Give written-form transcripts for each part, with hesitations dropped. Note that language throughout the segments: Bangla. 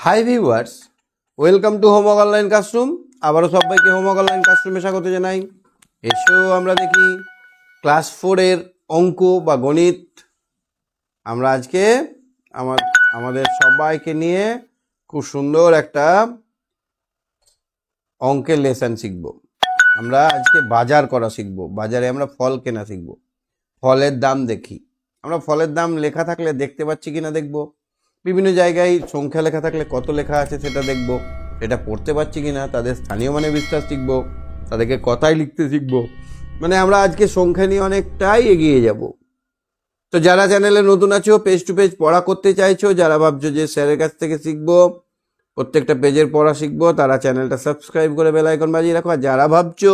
Hi viewers, welcome to homework online classroom. আবারও সবাইকে হোমওয়ার্ক অনলাইন ক্লাসরুমে স্বাগত জানাই। এসো আমরা দেখি ক্লাস 4-এর অঙ্ক বা গণিত। আমরা আজকে আমাদের সবাইকে নিয়ে খুব সুন্দর একটা অঙ্কের লেসন শিখব। আমরা আজকে বাজার করা শিখব। বাজারে আমরা ফল কেনা শিখব। ফলের দাম দেখি। আমরা ফলের দাম লেখা থাকলে দেখতে পাচ্ছি কিনা দেখব। বিভিন্ন জায়গায় সংখ্যা লেখা থাকলে কত লেখা আছে সেটা দেখব। সেটা পড়তে পারছি কিনা, তাদের স্থানীয় মানে বিস্তার শিখব, তাদেরকে কথায় লিখতে শিখব। মানে আমরা আজকে সংখ্যা নিয়ে অনেকটাই এগিয়ে যাব। তো যারা চ্যানেলে নতুন আছো, পেজ টু পেজ পড়া করতে চাইছো, যারা ভাবছো যে স্যারের কাছ থেকে শিখবো, প্রত্যেকটা পেজের পড়া শিখবো, তারা চ্যানেলটা সাবস্ক্রাইব করে বেল আইকন বাজিয়ে রাখো। আর যারা ভাবছো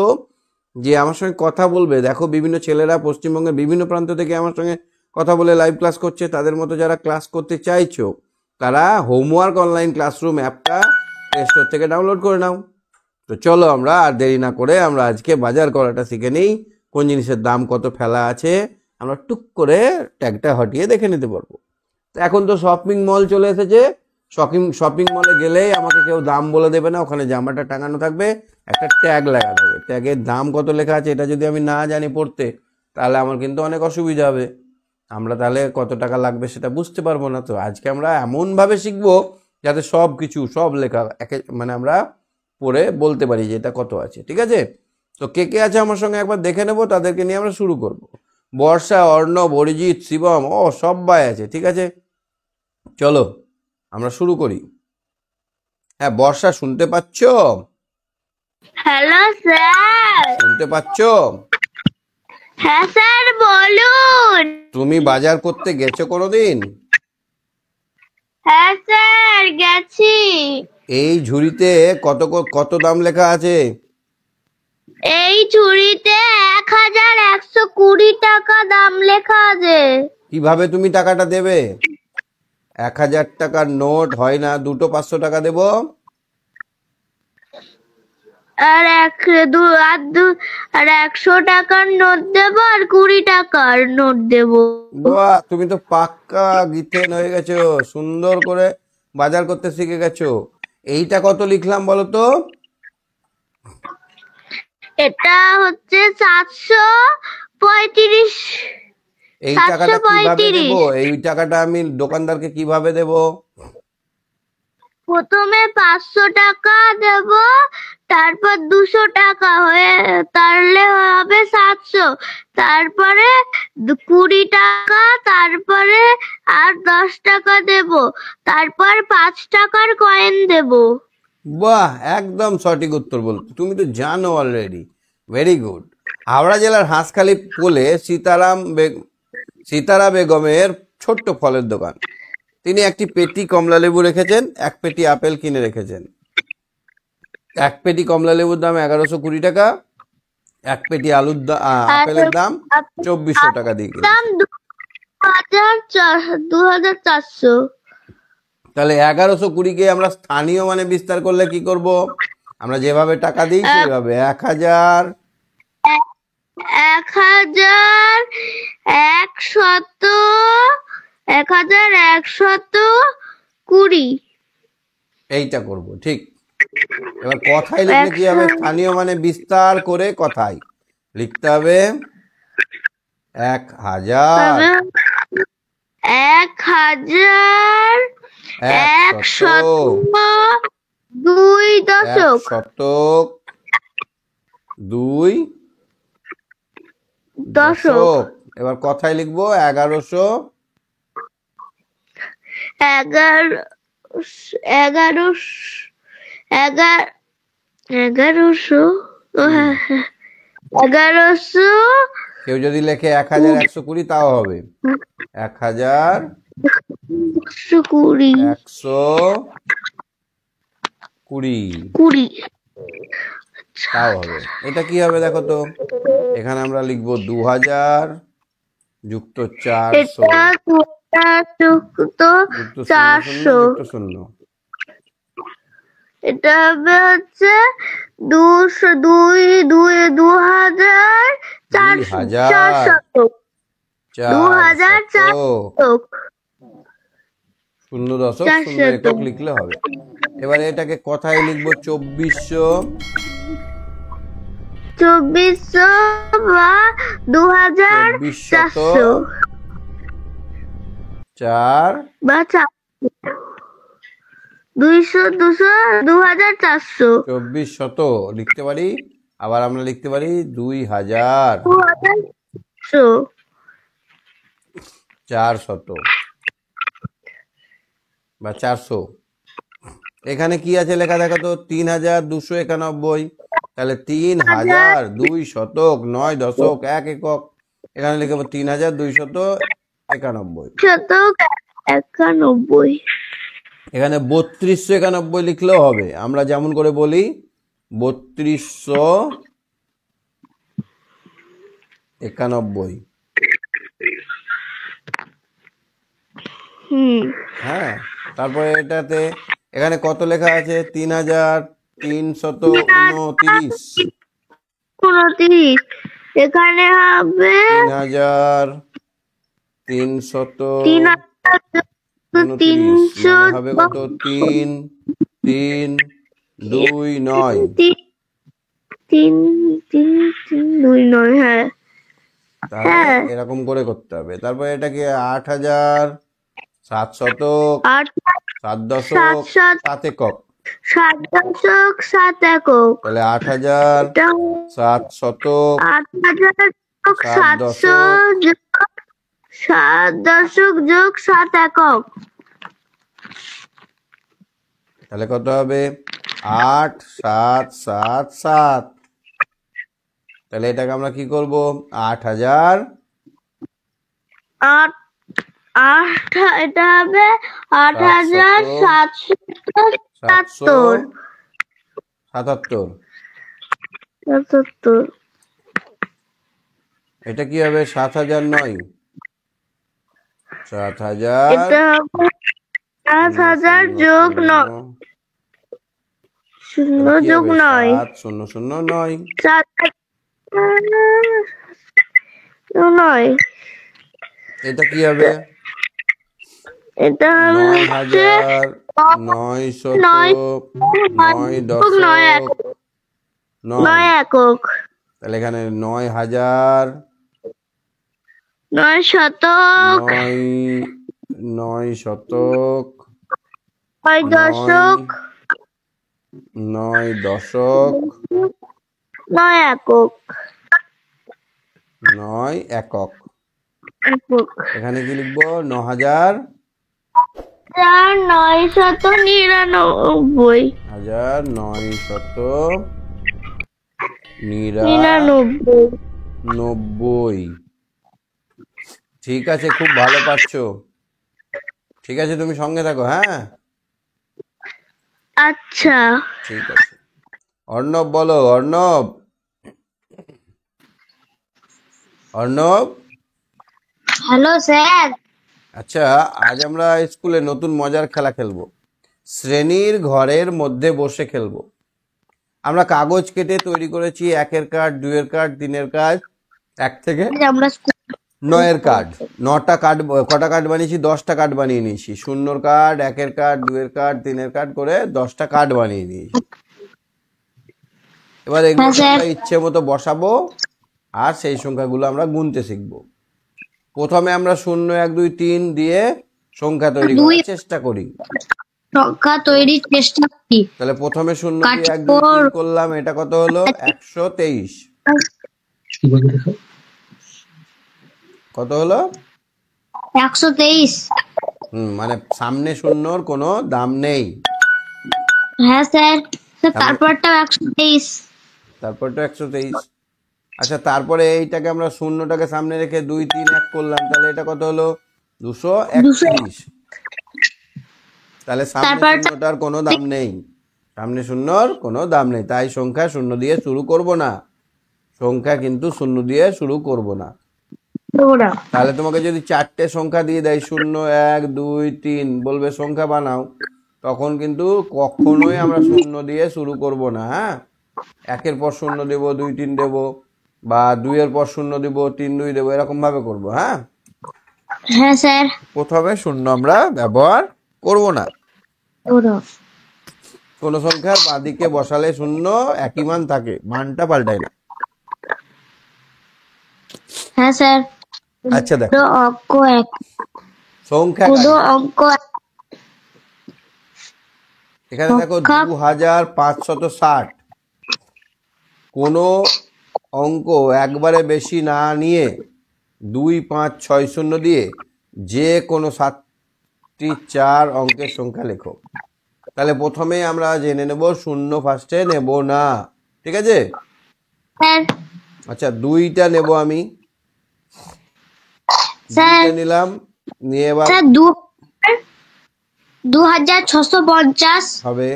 যে আমার সঙ্গে কথা বলবে, দেখো বিভিন্ন ছেলেরা পশ্চিমবঙ্গের বিভিন্ন প্রান্ত থেকে আমার সঙ্গে কথা বলে লাইভ ক্লাস করছে। তাদের মতো যারা ক্লাস করতে চাইছো, তারা হোমওয়ার্ক অনলাইন ক্লাসরুম অ্যাপটা প্লে স্টোর থেকে ডাউনলোড করে নাও। তো চলো আমরা আর দেরি না করে আমরা আজকে বাজার করাটা শিখে নিই। কোন জিনিসের দাম কত ফেলা আছে আমরা টুক করে ট্যাগটা হটিয়ে দেখে নিতে পারবো। তো এখন তো শপিং মল চলে এসেছে। শপিং মলে গেলেই আমাকে কেউ দাম বলে দেবে না, ওখানে জামাটা টাঙানো থাকবে, একটা ট্যাগ লাগা থাকবে। ট্যাগের দাম কত লেখা আছে এটা যদি আমি না জানি পড়তে, তাহলে আমার কিন্তু অনেক অসুবিধা হবে। আমরা তাহলে কত টাকা লাগবে সেটা বুঝতে পারবো না। তো আজকে আমরা এমনভাবে শিখবো যাতে সব কিছু সব লেখা মানে আমরা পড়ে বলতে পারি যে এটা কত আছে। ঠিক আছে? তো কে কে আছে আমার সঙ্গে একবার দেখে নেবো, তাদেরকে নিয়ে আমরা শুরু করব। বর্ষা, অর্ণব, অরিজিৎ, শিবম, সবাই আছে। ঠিক আছে, চলো আমরা শুরু করি। হ্যাঁ বর্ষা, শুনতে পাচ্ছ? Hello sir. শুনতে পাচ্ছ? হ্যাঁ স্যার বলুন। তুমি বাজার করতে গেছো কোনোদিন? হ্যাঁ স্যার গেছি। এই ঝুড়িতে কত কত দাম লেখা আছে? এই ঝুড়িতে 1120 টাকা দাম লেখা আছে। কিভাবে তুমি টাকাটা দেবে? 1000 টাকার নোট হয় না, দুটো 500 টাকা দেবো। আর 100 টাকার নোট দেবো আর 20 টাকার নোট দেবো। বাহ, তুমি তো পাক্কা গিতেন হয়ে গেছো। সুন্দর করে বাজার করতে শিখে গেছো। এইটা কত লিখলাম বলো তো? এটা হচ্ছে 735। এই টাকাটা কিভাবে দেবো? এই টাকাটা আমি দোকানদারকে কিভাবে দেবো? প্রথমে 500 টাকা দেব, তারপর 200 টাকা হয়ে তাহলে হবে 700, তারপরে 20 টাকা, তারপরে আর 10 টাকা দেব, তারপর 5 টাকার কয়েন দেব। বাহ, একদম সঠিক উত্তর বলছো। তুমি তো জানো অলরেডি। Very good. হাওড়া জেলার হাঁসখালি পোলে সীতারা বেগমের ছোট্ট ফলের দোকান। তিনি একটি পেটি কমলা লেবু রেখেছেন, এক পেটি আপেল কিনে রেখেছেন। এক পেটি কমলা লেবুর দাম 1120 টাকা, এক পেটি আপেলের দাম 2400 টাকা দিয়ে দাম কিনেছেন। 2400। তাহলে 1120-কে আমরা স্থানীয় মানে বিস্তার করলে কি করব? আমরা যেভাবে টাকা দিই সেভাবে 1000 1120 এইটা করব। ঠিক। এবার কথায় লিখলে কি হবে? স্থানীয় মানে বিস্তার করে কথায় লিখতে হবে 1000 দুই দশক শতক 2 দশক। এবার কথায় লিখবো 1100 1100। কেউ যদি লেখে 1120 তাও হবে 1120 তাও হবে। এটা কি হবে দেখো তো? এখানে আমরা লিখবো 2000 যুক্ত 400 যুক্ত 400। যুক্ত 0। এটা হবে হচ্ছে 2400। শূন্য দশক শূন্য 400 একক লিখলে হবে। এবারে এটাকে কথায় লিখবো 2400 2400 বা 2400 2400 4 বা 200 2400 2400 লিখতে পারি। আবার আমরা লিখতে পারি 2000 2400 400 বা 400। এখানে কি আছে লেখা দেখো তো, 3291। তাহলে 3002 শতক 9 দশক 1 একক। এখানে লিখবো 3291। শতক 91। এখানে 3291 লিখলেও হবে, আমরা যেমন করে বলি 3291। হ্যাঁ, তারপরে এটাতে এখানে কত লেখা আছে, 3329। 29 এখানে হবে 3329 মানে হবে কত, 3 3 2 9। 3 3 3 2 9। হ্যাঁ তাহলে এরকম করে করতে হবে। তারপরে এটাকে 8700 7 দশক 7 একক। 7 দশক 7 একক। তাহলে 8700 7 দশক যোগ 7 একক। তাহলে কত হবে, 8 7 7 7। তাহলে এটাকে আমরা কি করব, 8000 এটা হবে 8777। এটা কি হবে, 7009। 7000 এটা হবে 7000 যোগ 9 0 যোগ 9 7009। 9। এটা কি হবে, এটা হবে 9900 9 দশক 9 একক। তাহলে এখানে 9000 9 শতক 9 শতক 9 দশক 9 দশক 9 একক। 9 একক। এখানে কি লিখবো, 9000 999। 999। ঠিক আছে, খুব ভালো পারছো। ঠিক আছে, তুমি সঙ্গে থাকো। হ্যাঁ, আচ্ছা ঠিক আছে। অর্ণব বলো, অর্ণব। Arnab, hello sir. আচ্ছা, আজ আমরা স্কুলে নতুন মজার খেলা খেলবো। শ্রেণীর ঘরের মধ্যে বসে খেলবো। আমরা কাগজ কেটে তৈরি করেছি 1-এর কার্ড, 2-এর কার্ড, 3-এর কার্ড, 1 থেকে আমরা 9-এর কার্ড। 9টা কার্ড, কটা কার্ড বানিয়েছি, 10টা কার্ড বানিয়ে নিয়েছি। 0-এর কার্ড, 1-এর কার্ড, 2-এর কার্ড, 3-এর কার্ড করে 10টা কার্ড বানিয়ে নিয়েছি। এবার এগুলো আমরা ইচ্ছে মতো বসাবো আর সেই সংখ্যাগুলো আমরা গুনতে শিখবো। প্রথমে আমরা 0 1 2 3 দিয়ে সংখ্যা তৈরি করার চেষ্টা করি। তাহলে প্রথমে 0 দিয়ে 1 2 3 করলাম, এটা কত হলো, 123। কত হলো, 123। মানে সামনে 0-র কোনো দাম নেই। হ্যাঁ স্যার, তারপরটা 123। তারপরটা 123। আচ্ছা, তারপরে এইটাকে আমরা 0টাকে সামনে রেখে 2 3 1 করলাম, তাহলে এটা কত হলো, 231। তাহলে সামনে 0টার কোনো দাম নেই, সামনে 0-র কোনো দাম নেই, তাই সংখ্যা 0 দিয়ে শুরু করব না। সংখ্যা কিন্তু 0 দিয়ে শুরু করব না। তাহলে তোমাকে যদি 4টে সংখ্যা দিয়ে দেয়, 0 1 2 3, বলবে সংখ্যা বানাও, তখন কিন্তু কখনোই আমরা 0 দিয়ে শুরু করব না। হ্যাঁ, 1-এর পর 0 দেব, 2 3 দেব, বা 2-এর পর 0 দেব, 3 2 দেব, এরকম ভাবে করব। হ্যাঁ হ্যাঁ স্যার। প্রথমে 0 আমরা ব্যবহার করবো না। করো। কোন সংখ্যার বাঁদিকে বসালে শূন্য একই মান থাকে, মানটা পাল্টায় না। হ্যাঁ স্যার। আচ্ছা দেখো, কোনো অঙ্ক এক সংখ্যা কোনো কাকে? অঙ্ক এখানে দেখো সংখ্যা 2560। কোনো অঙ্ক একবারে বেশি না নিয়ে 2560 দিয়ে যে কোনো 7টি 4 অঙ্কের সংখ্যা লেখো। তাহলে প্রথমে আমরা জেনে নেব শূন্য ফার্স্টে নেব না, ঠিক আছে? স্যার। আচ্ছা, 2টা নেব আমি, স্যার 2টা নিলাম, নিয়ে এবার স্যার 2650 হবে।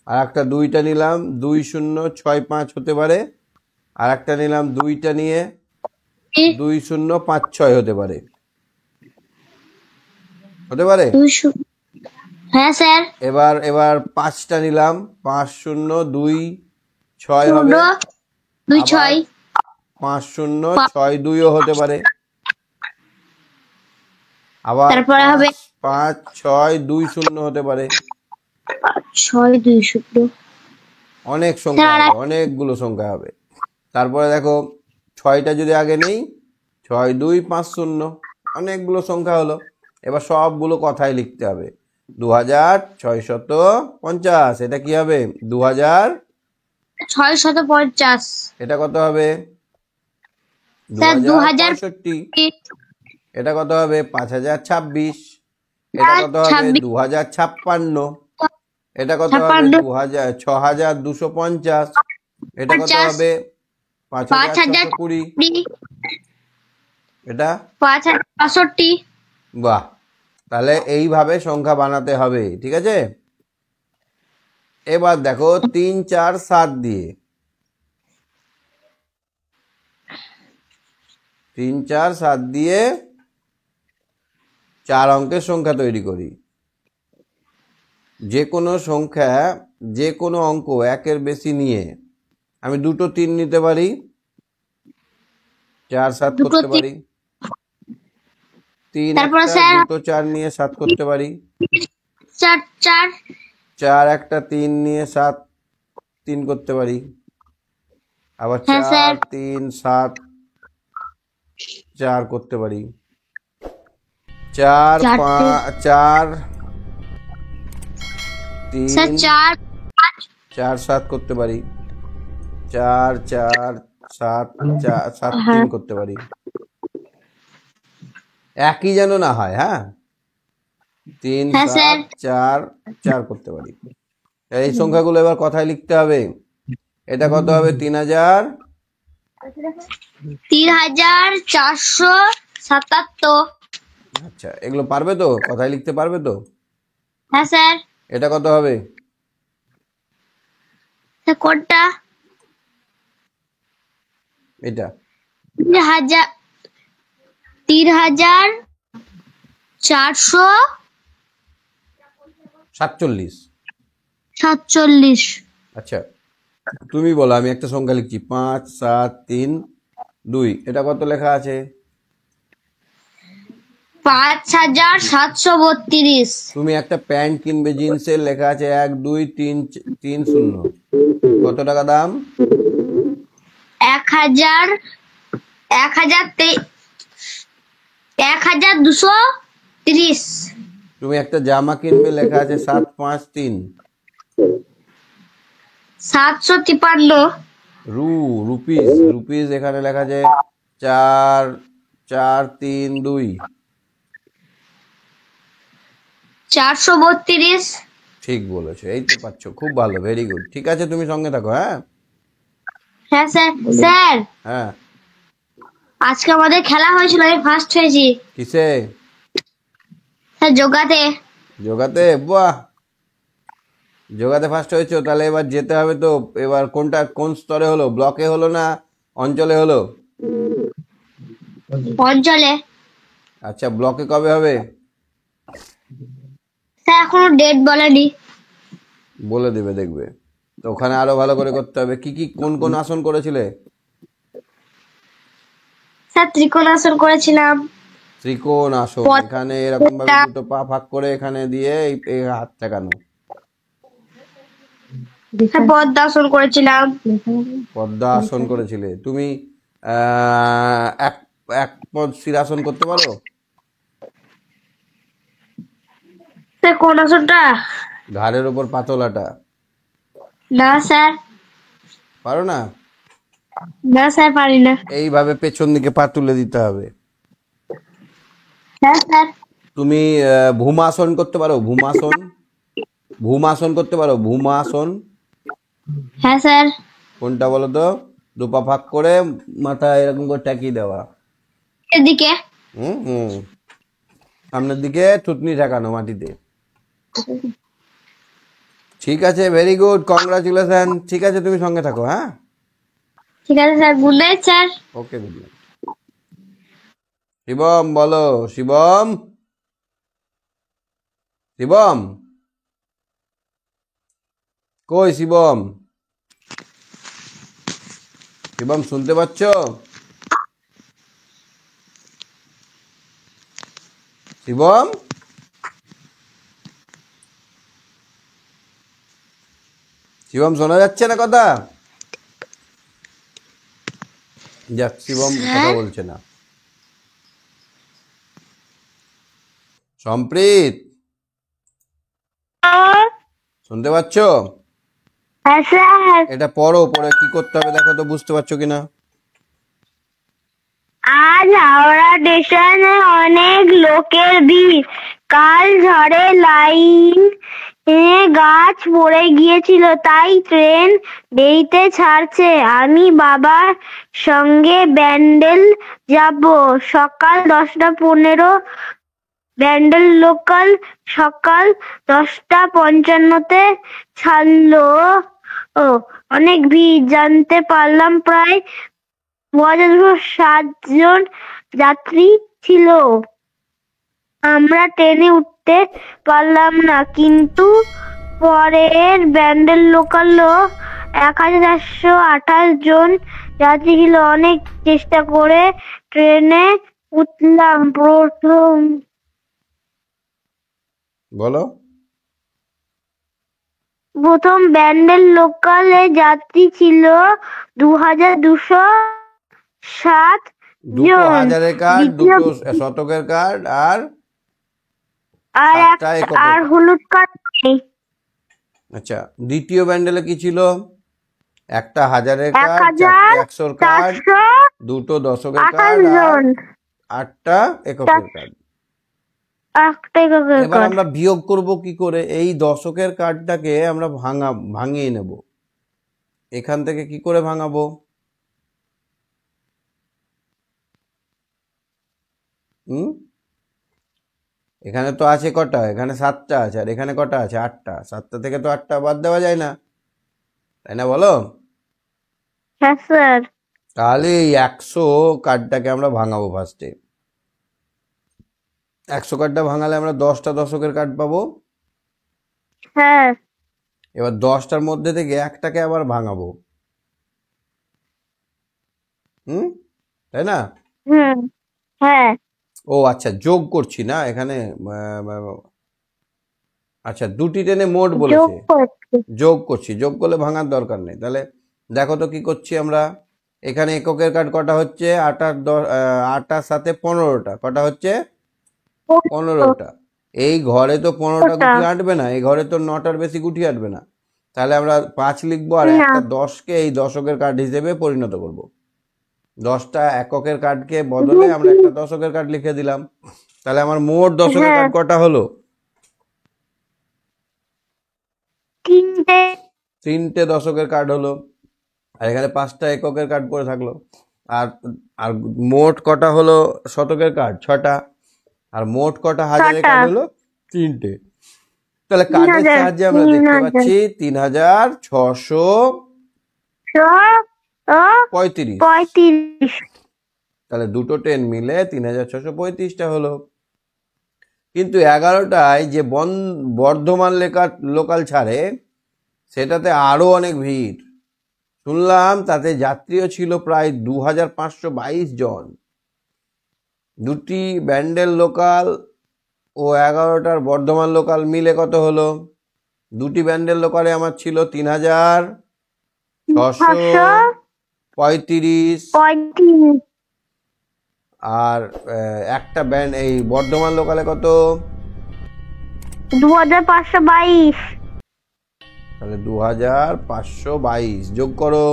আর একটা 2টা নিলাম, 2065 হতে পারে। আর একটা নিলাম 2টা নিয়ে 2056 হতে পারে, হতে পারে। 200। হ্যাঁ স্যার। এবার এবার 5টা নিলাম, 5026 হবে। 26 5062ও হতে পারে। আবার তারপরে হবে 5620 হতে পারে। 6200। অনেক সংখ্যা হবে, অনেকগুলো সংখ্যা হবে। তারপরে দেখো 6টা যদি আগে নেই, 6250, অনেকগুলো সংখ্যা হলো। এবার সবগুলো কথায় লিখতে হবে। 2650, এটা কি হবে? 650। এটা কত হবে? স্যার 2065। এটা কত হবে? 5026। এটা কত হবে? 2056। এটা কত হবে? 6250। এটা কত হবে? 5620। এটা 5065। বাহ, তাহলে এইভাবে সংখ্যা বানাতে হবে, ঠিক আছে? এবার দেখো 3 4 7 দিয়ে, 3 4 7 দিয়ে 4 অঙ্কের সংখ্যা তৈরি করি। যে কোনো সংখ্যা, যে কোনো অঙ্ক একের বেশি নিয়ে আমি 2টো 3 নিতে পারি, 4 7 করতে পারি। 3 তারপরে একটা স্যার 2টো 4 নিয়ে 7 করতে পারি। 4 4 4 একটা 3 নিয়ে 7 3 করতে পারি। আবার হ্যাঁ স্যার 4 3 7 4 করতে পারি। 4 4 স্যার 3 4 4 7 করতে পারি। 4 4 7 7 3 করতে পারি। একই যেন না হয়, হ্যাঁ, 3 হ্যাঁ স্যার 7 4 4 করতে পারি। এই সংখ্যাগুলো এবার কথায় লিখতে হবে। এটা কত হবে? 3000। 3477। আচ্ছা, এগুলো পারবে তো? কথায় লিখতে পারবে তো? হ্যাঁ স্যার। এটা কত হবে? স্যার কোনটা? এটা 3447। 47। আচ্ছা, তুমি বলো, আমি একটা সংখ্যা লিখছি, 5 7 3 2। এটা কত লেখা আছে? 5732। তুমি একটা প্যান্ট কিনবে, জিন্সের, লেখা আছে 1 2 3 3 0। কত টাকা দাম? 1000 1230। তুমি একটা জামা কিনবে, লেখা আছে 7 5 3। 753। রুপিস, রুপিস এখানে লেখা আছে 4 4 3 2। 432। ঠিক বলেছো, এই তো পাচ্ছো, খুব ভালো, ভেরি গুড। ঠিক আছে, তুমি সঙ্গে থাকো, হ্যাঁ। হ্যাঁ স্যার। স্যার হ্যাঁ, আজকে আমাদের খেলা হয়েছিল, আমি ফার্স্ট হয়েছি। কিসে? স্যার যোগাতে। যোগাতে? বাহ, যোগাতে ফার্স্ট হয়েছো, তাহলে এবার যেতে হবে তো। এবার কোনটা, কোন স্তরে হলো? ব্লকে হলো না অঞ্চলে হলো? অঞ্চলে। আচ্ছা, ব্লকে কবে হবে? স্যার এখনো ডেট বলেনি। বলে দেবে, দেখবে তো। ওখানে আরো ভালো করে করতে হবে। কি কি, কোন কোন আসন করেছিলে? স্যার ত্রিকোণাসন করেছিলাম। ত্রিকোণ আসন, এখানে এরকম ভাবে দুটো পা ফাঁক করে এখানে দিয়ে এই হাত ঠেকানো। পদ্মাসন করেছিলাম। পদ্মা আসন করেছিলে তুমি। এক এক পদ শিরাসন করতে পারো? কোন আসনটা? ঘাড়ের ওপর পাতলাটা না স্যার, পারো না? না স্যার, পারি না। এইভাবে পেছন দিকে পা তুলে দিতে হবে। হ্যাঁ স্যার। তুমি ভূমাসন করতে পারো? ভূমাসন, ভূমাসন করতে পারো? ভূমাসন হ্যাঁ স্যার। কোনটা বলো তো? দুপা ফাঁক করে মাথা এরকম করে টাকিয়ে দেওয়া। এদিকে। হুম হুম, সামনের দিকে থুতনি ঠেকানো মাটিতে। ঠিক আছে, ভেরি গুড, কংগ্রাচুলেশন। ঠিক আছে, তুমি সঙ্গে থাকো। হ্যাঁ, ঠিক আছে স্যার, গুড নাইট স্যার। ওকে, গুড নাইট। শিবম বলো, শিবম, শিবম কই? শিবম, শিবম শুনতে পাচ্ছ? শিবম, শিবম শোনা যাচ্ছে না কথা? যাক, শিবম কথা বলছে না। সম্প্রীত, শুনতে পাচ্ছ? হ্যাঁ স্যার। এটা পড়ো, পড়ে কি করতে হবে দেখো তো, বুঝতে পারছো কিনা? আজ হাওড়া স্টেশনে অনেক লোকের ভিড়। কাল ঝড়ে লাইন গাছ পড়ে গিয়েছিল, তাই ট্রেন দেরিতে ছাড়ছে। আমি বাবার সঙ্গে ব্যান্ডেল যাব। সকাল 10:15। ব্যান্ডেল লোকাল সকাল 10:55-তে ছাড়লো। ও, অনেক ভিড়, জানতে পারলাম প্রায় 2007 জন যাত্রী ছিল। আমরা ট্রেনে উঠতে পারলাম না, কিন্তু পরের ব্যান্ডেল লোকালও 1428 জন যাত্রী ছিল। অনেক চেষ্টা করে ট্রেনে উঠলাম। বলো। প্রথম ব্যান্ডেল লোকালে যাত্রী ছিল 2207 দুটো জন। হাজারের কার্ড, দ্বিতীয় দুটো শতকের কার্ড, আর আর 7টা এককের আর কার্ড। হলুদ কার্ড নেই। আচ্ছা, দ্বিতীয় ব্যান্ডেলে কি ছিল? একটা হাজারের কার্ড, 1428 চারটে 100-র কার্ড, দুটো দশকের কার্ড, আর জন। 8টা এককের কার্ড। একটা এককের এবার কার্ড। আমরা বিয়োগ করব কি করে? এই দশকের কার্ডটাকে আমরা ভাঙিয়ে নেব। এখান থেকে কি করে ভাঙাবো? হুম, এখানে তো আছে কটা? এখানে 7টা আছে, আর এখানে কটা আছে? 8টা। 7টা থেকে তো 8টা বাদ দেওয়া যায় না, তাই না? বলো। হ্যাঁ স্যার। তাহলে এই 100 কার্ডটাকে আমরা ভাঙাবো ফার্স্টে। 100 কার্ডটা ভাঙালে আমরা 10টা দশকের কার্ড পাবো। হ্যাঁ। এবার 10টার মধ্যে থেকে একটাকে আবার ভাঙাবো। হুম, তাই না? হুম। হ্যাঁ। ও আচ্ছা, যোগ করছি না এখানে। আচ্ছা, দুটি টেনে মোট যোগ বলেছে, করছি। যোগ করছি। যোগ করলে ভাঙার দরকার নেই। তাহলে দেখো তো কি করছি আমরা। এখানে এককের কার্ড কটা হচ্ছে? 8 আর 10, 8টার সাথে 15টা, কটা হচ্ছে? 15টা। এই ঘরে তো 15টা গুটি আঁটবে না, এই ঘরে তো 9টার বেশি গুটি আঁটবে না। তাহলে আমরা 5 লিখবো, আর না। একটা 10কে এই দশকের কার্ড হিসেবে পরিণত করব। 10টা এককের কার্ডকে বদলে আমরা একটা দশকের কার্ড লিখে দিলাম। তাহলে আমার মোট দশকের হ্যাঁ। কার্ড কটা হলো? 3টে। 3টে দশকের কার্ড হলো, আর এখানে 5টা এককের কার্ড পড়ে থাকলো। আর আর মোট কটা হলো শতকের কার্ড? 6টা। আর মোট কটা হাজারের 6টা। কার্ড হলো? 3টে। তাহলে কার্ডের 3000। সাহায্যে আমরা দেখতে পাচ্ছি 3635। 35। তাহলে দুটো ট্রেন মিলে 3635টা হলো। কিন্তু 11টায় যে বর্ধমান লোকাল ছাড়ে, সেটাতে আরো অনেক ভিড়। শুনলাম তাতে যাত্রীও ছিল প্রায় 2522 জন। দুটি ব্যান্ডেল লোকাল ও 11টার বর্ধমান লোকাল মিলে কত হলো? দুটি ব্যান্ডেল লোকালে আমার ছিল 3635, 35, আর একটা ব্যান্ড এই বর্ধমান লোকালে কত? 2522, তাহলে 2522 যোগ করো।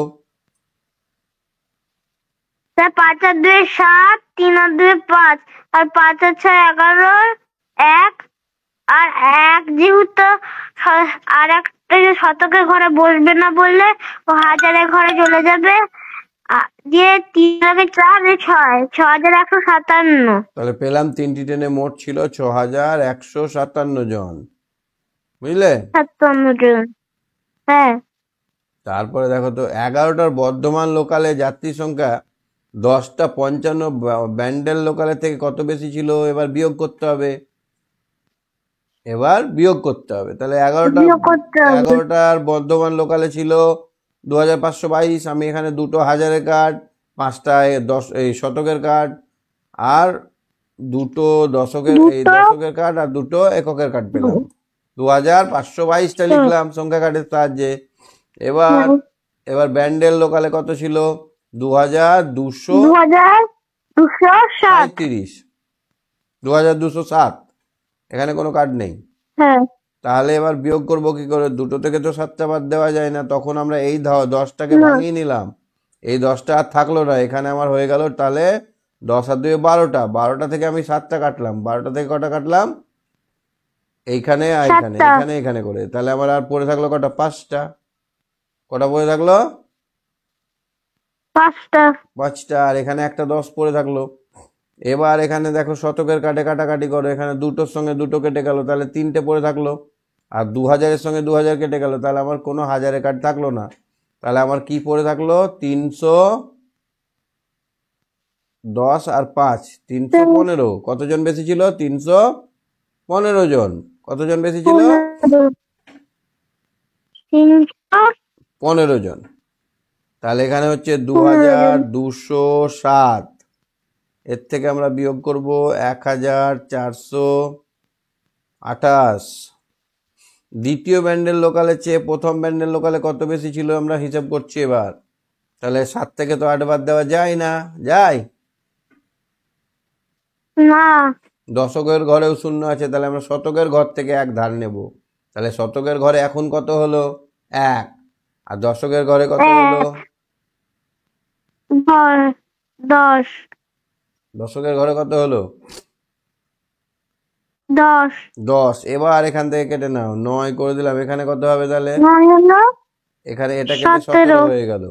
স্যার 5 আর 2 7, 3 আর 2 5, আর 5 আর 6 11, 1 আর 1 যেহেতু আর একটা শতকের ঘরে বসবে না বললে ও হাজারের ঘরে চলে যাবে। দিয়ে 3 লাগে 4, 6, 6157। তাহলে পেলাম তিনটি ট্রেনে মোট ছিল 6157 জন, বুঝলে? 57 জন। হ্যাঁ, তারপরে দেখো তো 11টার বর্ধমান লোকালে যাত্রী সংখ্যা 10টা 55 ব্যান্ডেল লোকালে থেকে কত বেশি ছিল? এবার বিয়োগ করতে হবে। তাহলে বিয়োগ করতে হবে। 11টার বর্ধমান লোকালে ছিল 2522। আমি এখানে দুটো হাজারের কার্ড, 5টা এই শতকের কার্ড, আর দুটো দশকের কার্ড, আর দুটো এককের কার্ড পেলাম। 2522টা লিখলাম সংখ্যা কার্ডের সাহায্যে। এবার ব্যান্ডেল লোকালে কত ছিল? 2237। 2207, এখানে কোনো কার্ড নেই। হ্যাঁ, তাহলে এবার বিয়োগ করব কি করে? দুটো থেকে তো 7টা বাদ দেওয়া যায় না, তখন আমরা এই 10টাকে ভাঙিয়ে নিলাম। এই 10টা আর থাকলো না, এখানে আমার হয়ে গেল তাহলে 10 আর 2 12টা। 12টা থেকে আমি 7টা কাটলাম। 12টা থেকে কটা কাটলাম? এইখানে আর এখানে, এখানে এখানে করে। তাহলে আমার আর পড়ে থাকলো কটা? 5টা। কটা পড়ে থাকলো? 5টা। আর এখানে একটা 10 পড়ে থাকলো। এবার এখানে দেখো শতকের কাটে কাটাকাটি করো, এখানে দুটোর সঙ্গে দুটো কেটে গেল, তাহলে 3টে পড়ে থাকলো। আর 2000-এর সঙ্গে 2000 কেটে গেল, তাহলে আমার কোনো হাজারের কার্ড থাকলো না। তাহলে আমার কি পড়ে থাকলো? 310 আর 5, 315। কতজন বেশি ছিল? 315 জন। কতজন বেশি ছিল? 15 জন। তাহলে এখানে হচ্ছে 2207। এর থেকে আমরা বিয়োগ করব 1428। দ্বিতীয় ব্যান্ডেল লোকালের চেয়ে প্রথম ব্যান্ডেল লোকালে কত বেশি ছিল আমরা হিসাব করছি এবার। তাহলে 7 থেকে তো 8 বাদ দেওয়া যায় না, যায়? না, দশকের ঘরেও শূন্য আছে, তাহলে আমরা শতকের ঘর থেকে 1 ধার নেব। তাহলে শতকের ঘরে এখন কত হলো? 1। আর দশকের ঘরে কত হলো? 10, দশকের ঘরে কত হলো? 10। 10। এবার এখান থেকে কেটে নাও, 9 করে দিলাম। এখানে কত হবে তাহলে? 9 হলো এখানে এটা কেটে 17 হয়ে গেল।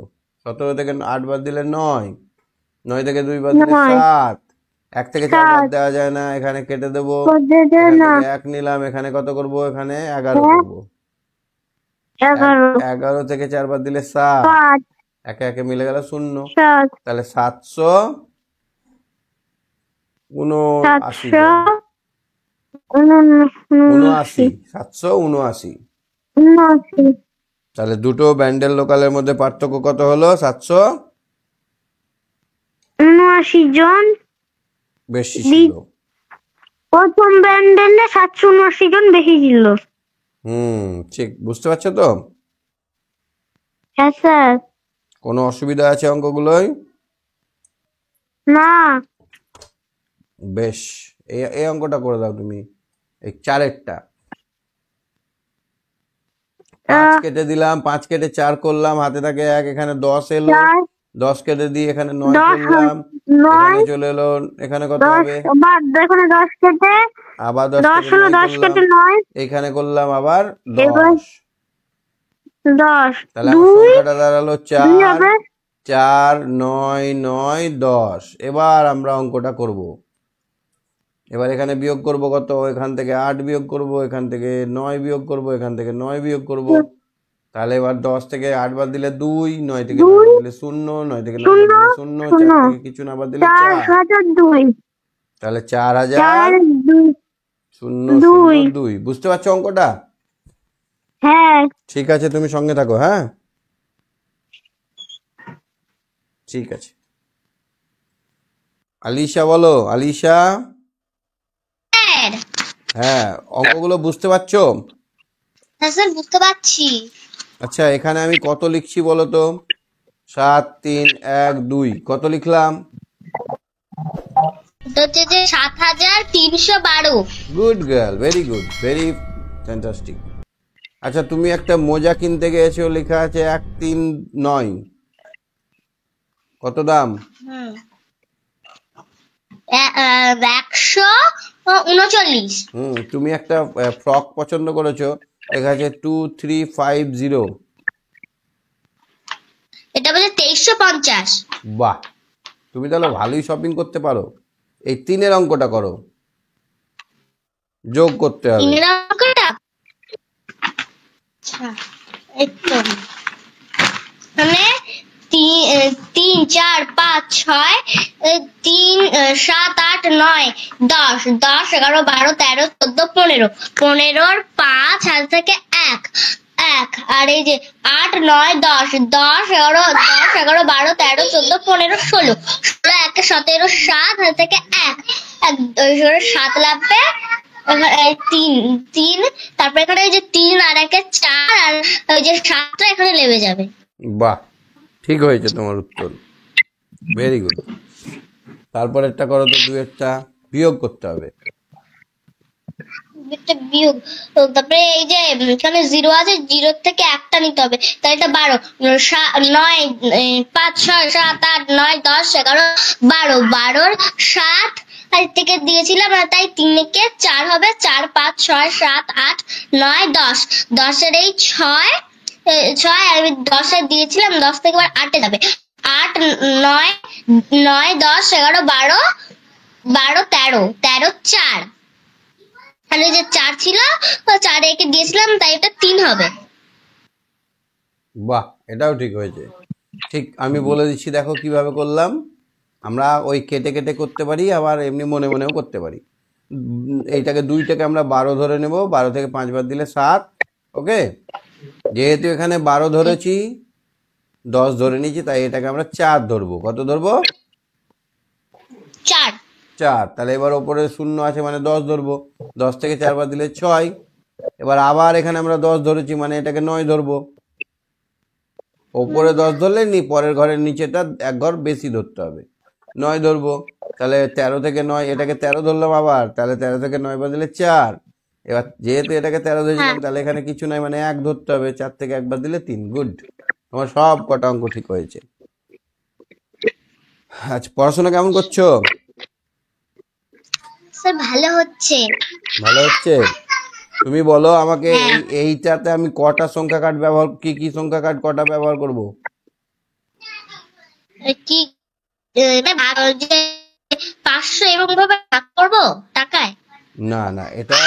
17 থেকে 8 বাদ দিলে 9, 9 থেকে 2 বাদ দিলে 7, 1 থেকে 4 বাদ দেওয়া যায় না, এখানে কেটে দেবো। এখান থেকে 1 নিলাম, এখানে কত করব? এখানে 11 করব। 11 থেকে 4 বাদ দিলে 7, একে একে মিলে গেল 0। তাহলে 779। তাহলে দুটো ব্যান্ডেল লোকালের মধ্যে পার্থক্য কত হলো? 779 জন বেশি ছিল। প্রথম ব্যান্ডেলে 779 জন বেশি ছিল। ঠিক, বুঝতে পারছো তো? হ্যাঁ স্যার। কোনো অসুবিধা আছে অঙ্কগুলোয়? না। বেশ, এই অঙ্কটা করে দাও তুমি, এই 4-এরটা। 5 কেটে দিলাম, 5 কেটে 4 করলাম, হাতে থাকে 1, এখানে 10 এলো। 10 কেটে দিয়ে এখানে 9 করলাম, এখানে চলে এলো। এখানে কত হবে? আবার 10 কেটে 9 এখানে করলাম, আবার 10। তাহলে আমার সংখ্যাটা দাঁড়ালো 4, 4, 9, 9, 10। এবার আমরা অঙ্কটা করব। এবার এখানে বিয়োগ করব কত? এখান থেকে 8 বিয়োগ করব, এখান থেকে 9 বিয়োগ করব, এখান থেকে 9 বিয়োগ করব। তাহলে এবার 10 থেকে 8 বাদ দিলে 2, 9 থেকে 9 বাদ দিলে 0, 9 থেকে 9 বাদ দিলে 0, 4 থেকে কিছু না বাদ দিলে 4। তাহলে 4002। বুঝতে পারছো অঙ্কটা? হ্যাঁ। ঠিক আছে, তুমি সঙ্গে থাকো। হ্যাঁ, ঠিক আছে। আলিশা বলো, আলিশা। স্যার। হ্যাঁ, অঙ্কগুলো বুঝতে পারছো? হ্যাঁ স্যার, বুঝতে পারছি। আচ্ছা, এখানে আমি কত লিখছি বলো তো? 7 3 1 2 কত লিখলাম? এটা হচ্ছে যে 7312। Good girl, very good, very fantastic. আচ্ছা, তুমি একটা মোজা কিনতে গিয়েছো, লেখা আছে 139, কত দাম? 139। তুমি একটা ফ্রক পছন্দ করেছো, লেখা আছে 2350। এটা বলে 2350। বাহ, তুমি তাহলে ভালোই শপিং করতে পারো। এই 3-এর অঙ্কটা করো, যোগ করতে হবে। 3 অঙ্কটা। আচ্ছা, এই তো মানে 3 4 5 6 3 7 8 9 10 10 11 12 13 14 15 15 5 হাত থেকে 1 1 আর এই যে 8 9 10 10 11 10 11 12 13 14 15 16 16 1 17 7 হাত থেকে 1 7 লাগবে। তিন তারপর এখানে এই যে 3 আর 1 4 আর ওই যে 7টা এখানে লেগে যাবে। বাহ, ঠিক হয়েছে তোমার উত্তর, ভেরি গুড। তারপরেরটা করো তো, 2-এরটা বিয়োগ করতে হবে। একটা বিয়োগ। তারপরে এই যে এখানে 0 আছে, 0 থেকে একটা নিতে হবে, তাহলে এটা 12 9 5 6 7 8 9 10 11 12 12 7 আর থেকে দিয়েছিলাম আর তাই 3 কে 4 হবে, 4 5 6 7 8 9 10 10 এর এই 6 আর 10 এর দিয়েছিলাম, 10 থেকে আবার 8 এ যাবে, 8 9 9 10 11 12 12 13 13 4 আর যে 4 ছিল 4 একে দিয়েছিলাম, তাই এটা 3 হবে। বাহ, এটাও ঠিক হয়েছে। ঠিক আমি বলে দিচ্ছি, দেখো কিভাবে করলাম। আমরা ওই কেটে কেটে করতে পারি, আবার এমনি মনে মনেও করতে পারি। এইটাকে 2টাকে আমরা 12 ধরে নেব, 12 থেকে 5 বার দিলে 7। ওকে, যেহেতু এখানে 12 ধরেছি, 10 ধরে নিয়েছি, তাই এটাকে আমরা 4 ধরবো। কত ধরবো? 4। 4। তাহলে এবার ওপরে 0 আছে মানে 10 ধরবো, 10 থেকে 4 বার দিলে 6। এবার আবার এখানে আমরা 10 ধরেছি মানে এটাকে 9 ধরবো। ওপরে 10 ধরলে পরের ঘরের নিচেটা এক ঘর বেশি ধরতে হবে, 9 ধরবো। তাহলে 13 থেকে 9, এটাকে 13 ধরলাম আবার, তাহলে 13 থেকে 9 বার দিলে 4। এবার যেহেতু এটাকে 13 ধরেছিলাম, তাহলে এখানে কিছু নাই মানে 1 ধরতে হবে, 4 থেকে 1 বার দিলে 3। গুড, তোমার সব কটা অঙ্ক ঠিক হয়েছে। আচ্ছা, পড়াশোনা কেমন করছো? স্যার ভালো হচ্ছে। ভালো হচ্ছে। তুমি বলো আমাকে, এইটাতে আমি কটা সংখ্যা কার্ড ব্যবহার, কি সংখ্যা কার্ড কটা ব্যবহার করব? কি যে 500 এরকম ভাবে ভাগ করবো টাকায়? না না, এটা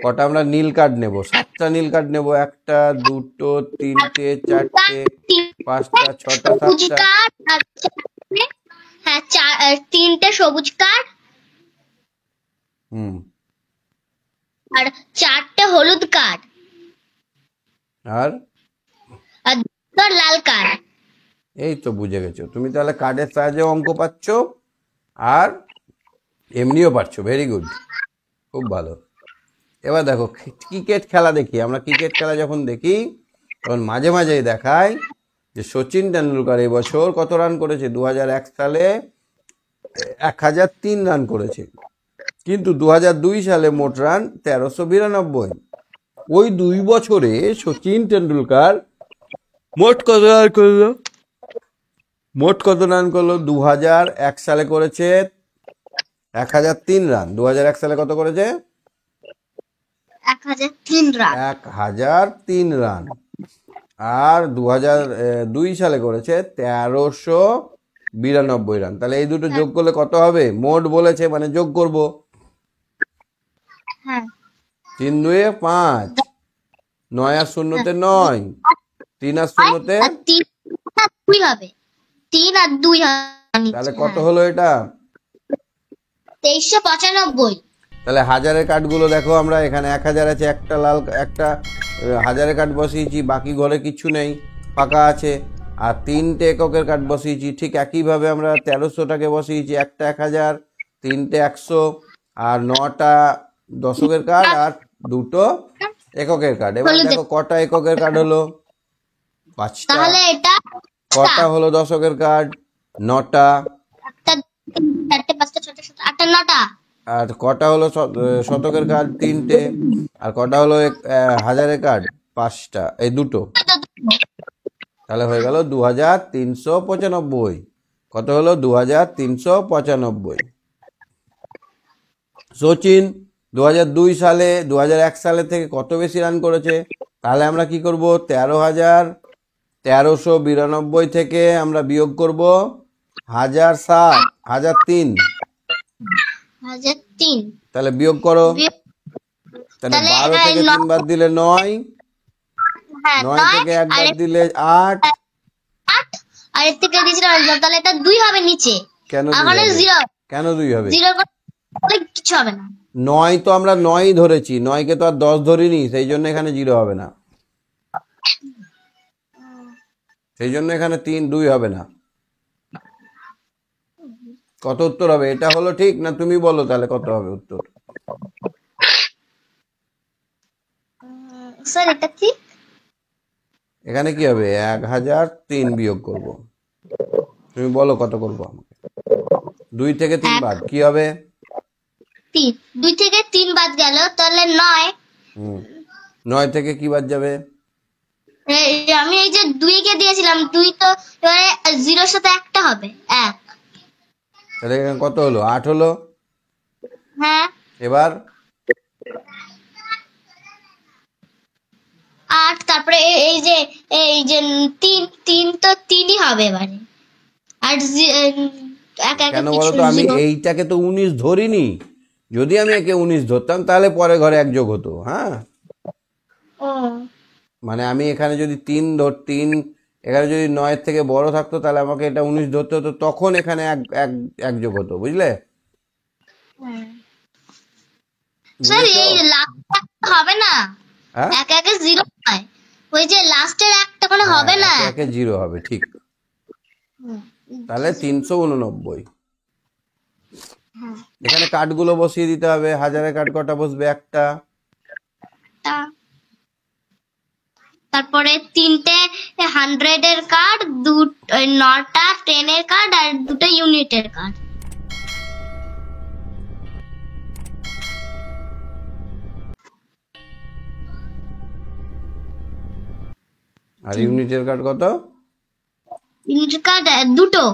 কটা আমরা নীল কার্ড নেব, 7টা নীল কার্ড নেব। 1টা 2টো 3টে 4টে 5টা 6টা সবুজ 7টা। কার্ড আর হ্যাঁ 3টে সবুজ কার্ড আর 4টে হলুদ কার্ড আর আর 2টো লাল কার্ড। এই তো বুঝে গেছো তুমি, তাহলে কার্ডের সাহায্যে অঙ্ক পাচ্ছ আর এমনিও পাচ্ছ। ভেরি গুড, খুব ভালো। এবার দেখো, ক্রিকেট খেলা দেখি আমরা। ক্রিকেট খেলা যখন দেখি তখন মাঝে মাঝেই দেখায় যে সচিন টেন্ডুলকার এবছর কত রান করেছে। 2001 সালে 1003 রান করেছে, কিন্তু 2002 সালে মোট রান 1392। ওই 2 বছরে সচিন টেন্ডুলকার মোট কত রান করলো? 2001 সালে করেছে 1003 রান। 2001 সালে কত করেছে? 1003 রান। 1003 রান। আর 2002 সালে করেছে 1392 রান। তাহলে এই দুটো যোগ করলে কত হবে? মোট বলেছে মানে যোগ করব। 3 2 5, 9 আর 0তে 9, 3 আর 0তে 2 হবে, 3 আর 2 হবে। তাহলে কত হলো এটা? 2395। তাহলে হাজারের কার্ডগুলো দেখো, আমরা এখানে 1000 আছে, একটা লাল, একটা হাজারের কার্ড বসিয়েছি, বাকি ঘরে কিছু নেই, ফাঁকা আছে। আর 3টে এককের কাঠ বসিয়েছি। ঠিক একইভাবে আমরা 1300টাকে বসিয়েছি, একটা 1000, 3টে 100, আর 9টা দশকের কাঠ আর 2টো এককের কাঠ। এবার দেখো কটা এককের কাঠ হলো, 5টা। তাহলে এটা কটা হলো দশকের কাঠ, 9টা। একটা, 4টে, 5টা, 6টা, 7টা, 8টা, 9টা। আর কটা হলো শতকের কাঠ, 3টে। আর কটা হলো হাজারের কাঠ, 5টা, এই 2টো। তাহলে হয়ে গেল 2395। কত হলো? 2395। সচিন 2002 সালে 2001 সালে থেকে কত বেশি রান করেছে? তাহলে আমরা কি করব? 13,1392 থেকে আমরা বিয়োগ করব 1007, 1003। 1003। তাহলে বিয়োগ করো। তাহলে 12 থেকে 3 বাদ দিলে 9, হ্যাঁ 9 থেকে 1 বাদ দিলে 8। 8, আর এর থেকে দিয়েছিলাম, তাহলে এটা 2 হবে নিচে। কেন ওখানে 0, কেন 2 হবে? 0 করলে কিছু হবে না। 9 তো আমরা 9 ধরেছি, 9কে তো আর 10 ধরিনি, সেই জন্য এখানে 0 হবে না। সেই জন্য এখানে 2 হবে না। কত উত্তর হবে? এটা হলো ঠিক না? তুমি বলো তাহলে কত হবে উত্তর? স্যার এটা ঠিক। এখানে কি হবে? 1003 বিয়োগ করব। তুমি বলো কত করব আমাকে। 2 থেকে 3 বাদ কি হবে? 3। 2 থেকে 3 বাদ গেল, তাহলে 9। 9 থেকে কি বাদ যাবে? আমি এই যে 2 কে দিয়েছিলাম, 2 তো এবারে 0 সাথে একটা হবে, 1। তাহলে এখানে কত হলো? 8 হলো। হ্যাঁ এবার 8, তারপরে এই যে 3 তো 3ই হবে এবারে। আর এক এক কেন বলো তো? আমি এইটাকে তো 19 ধরিনি। যদি আমি একে 19 ধরতাম তাহলে পরে ঘরে 1 যোগ হতো। হ্যাঁ, ও মানে আমি এখানে যদি 3 এখানে যদি 9 থেকে বড় থাকতো তাহলে আমাকে এটা 19 ধরতে হতো, তখন এখানে এক যোগ হতো, বুঝলে? স্যার এই লাস্ট হবে না, হ্যাঁ, এক একে 0 হয়, ওই যে লাস্টের একটা কোনো হবে না। একে 0 হবে, ঠিক। তাহলে 389। এখানে কাঠগুলো বসিয়ে দিতে হবে। হাজারের কাঠ কটা বসবে? একটা। তারপরে 3টে 100-এর কার্ড, 9টা 10-এর কার্ড, আর 2টা ইউনিটের কার্ড। আর ইউনিটের কাঠ কত? ইউনিটের কার্ড 2টো।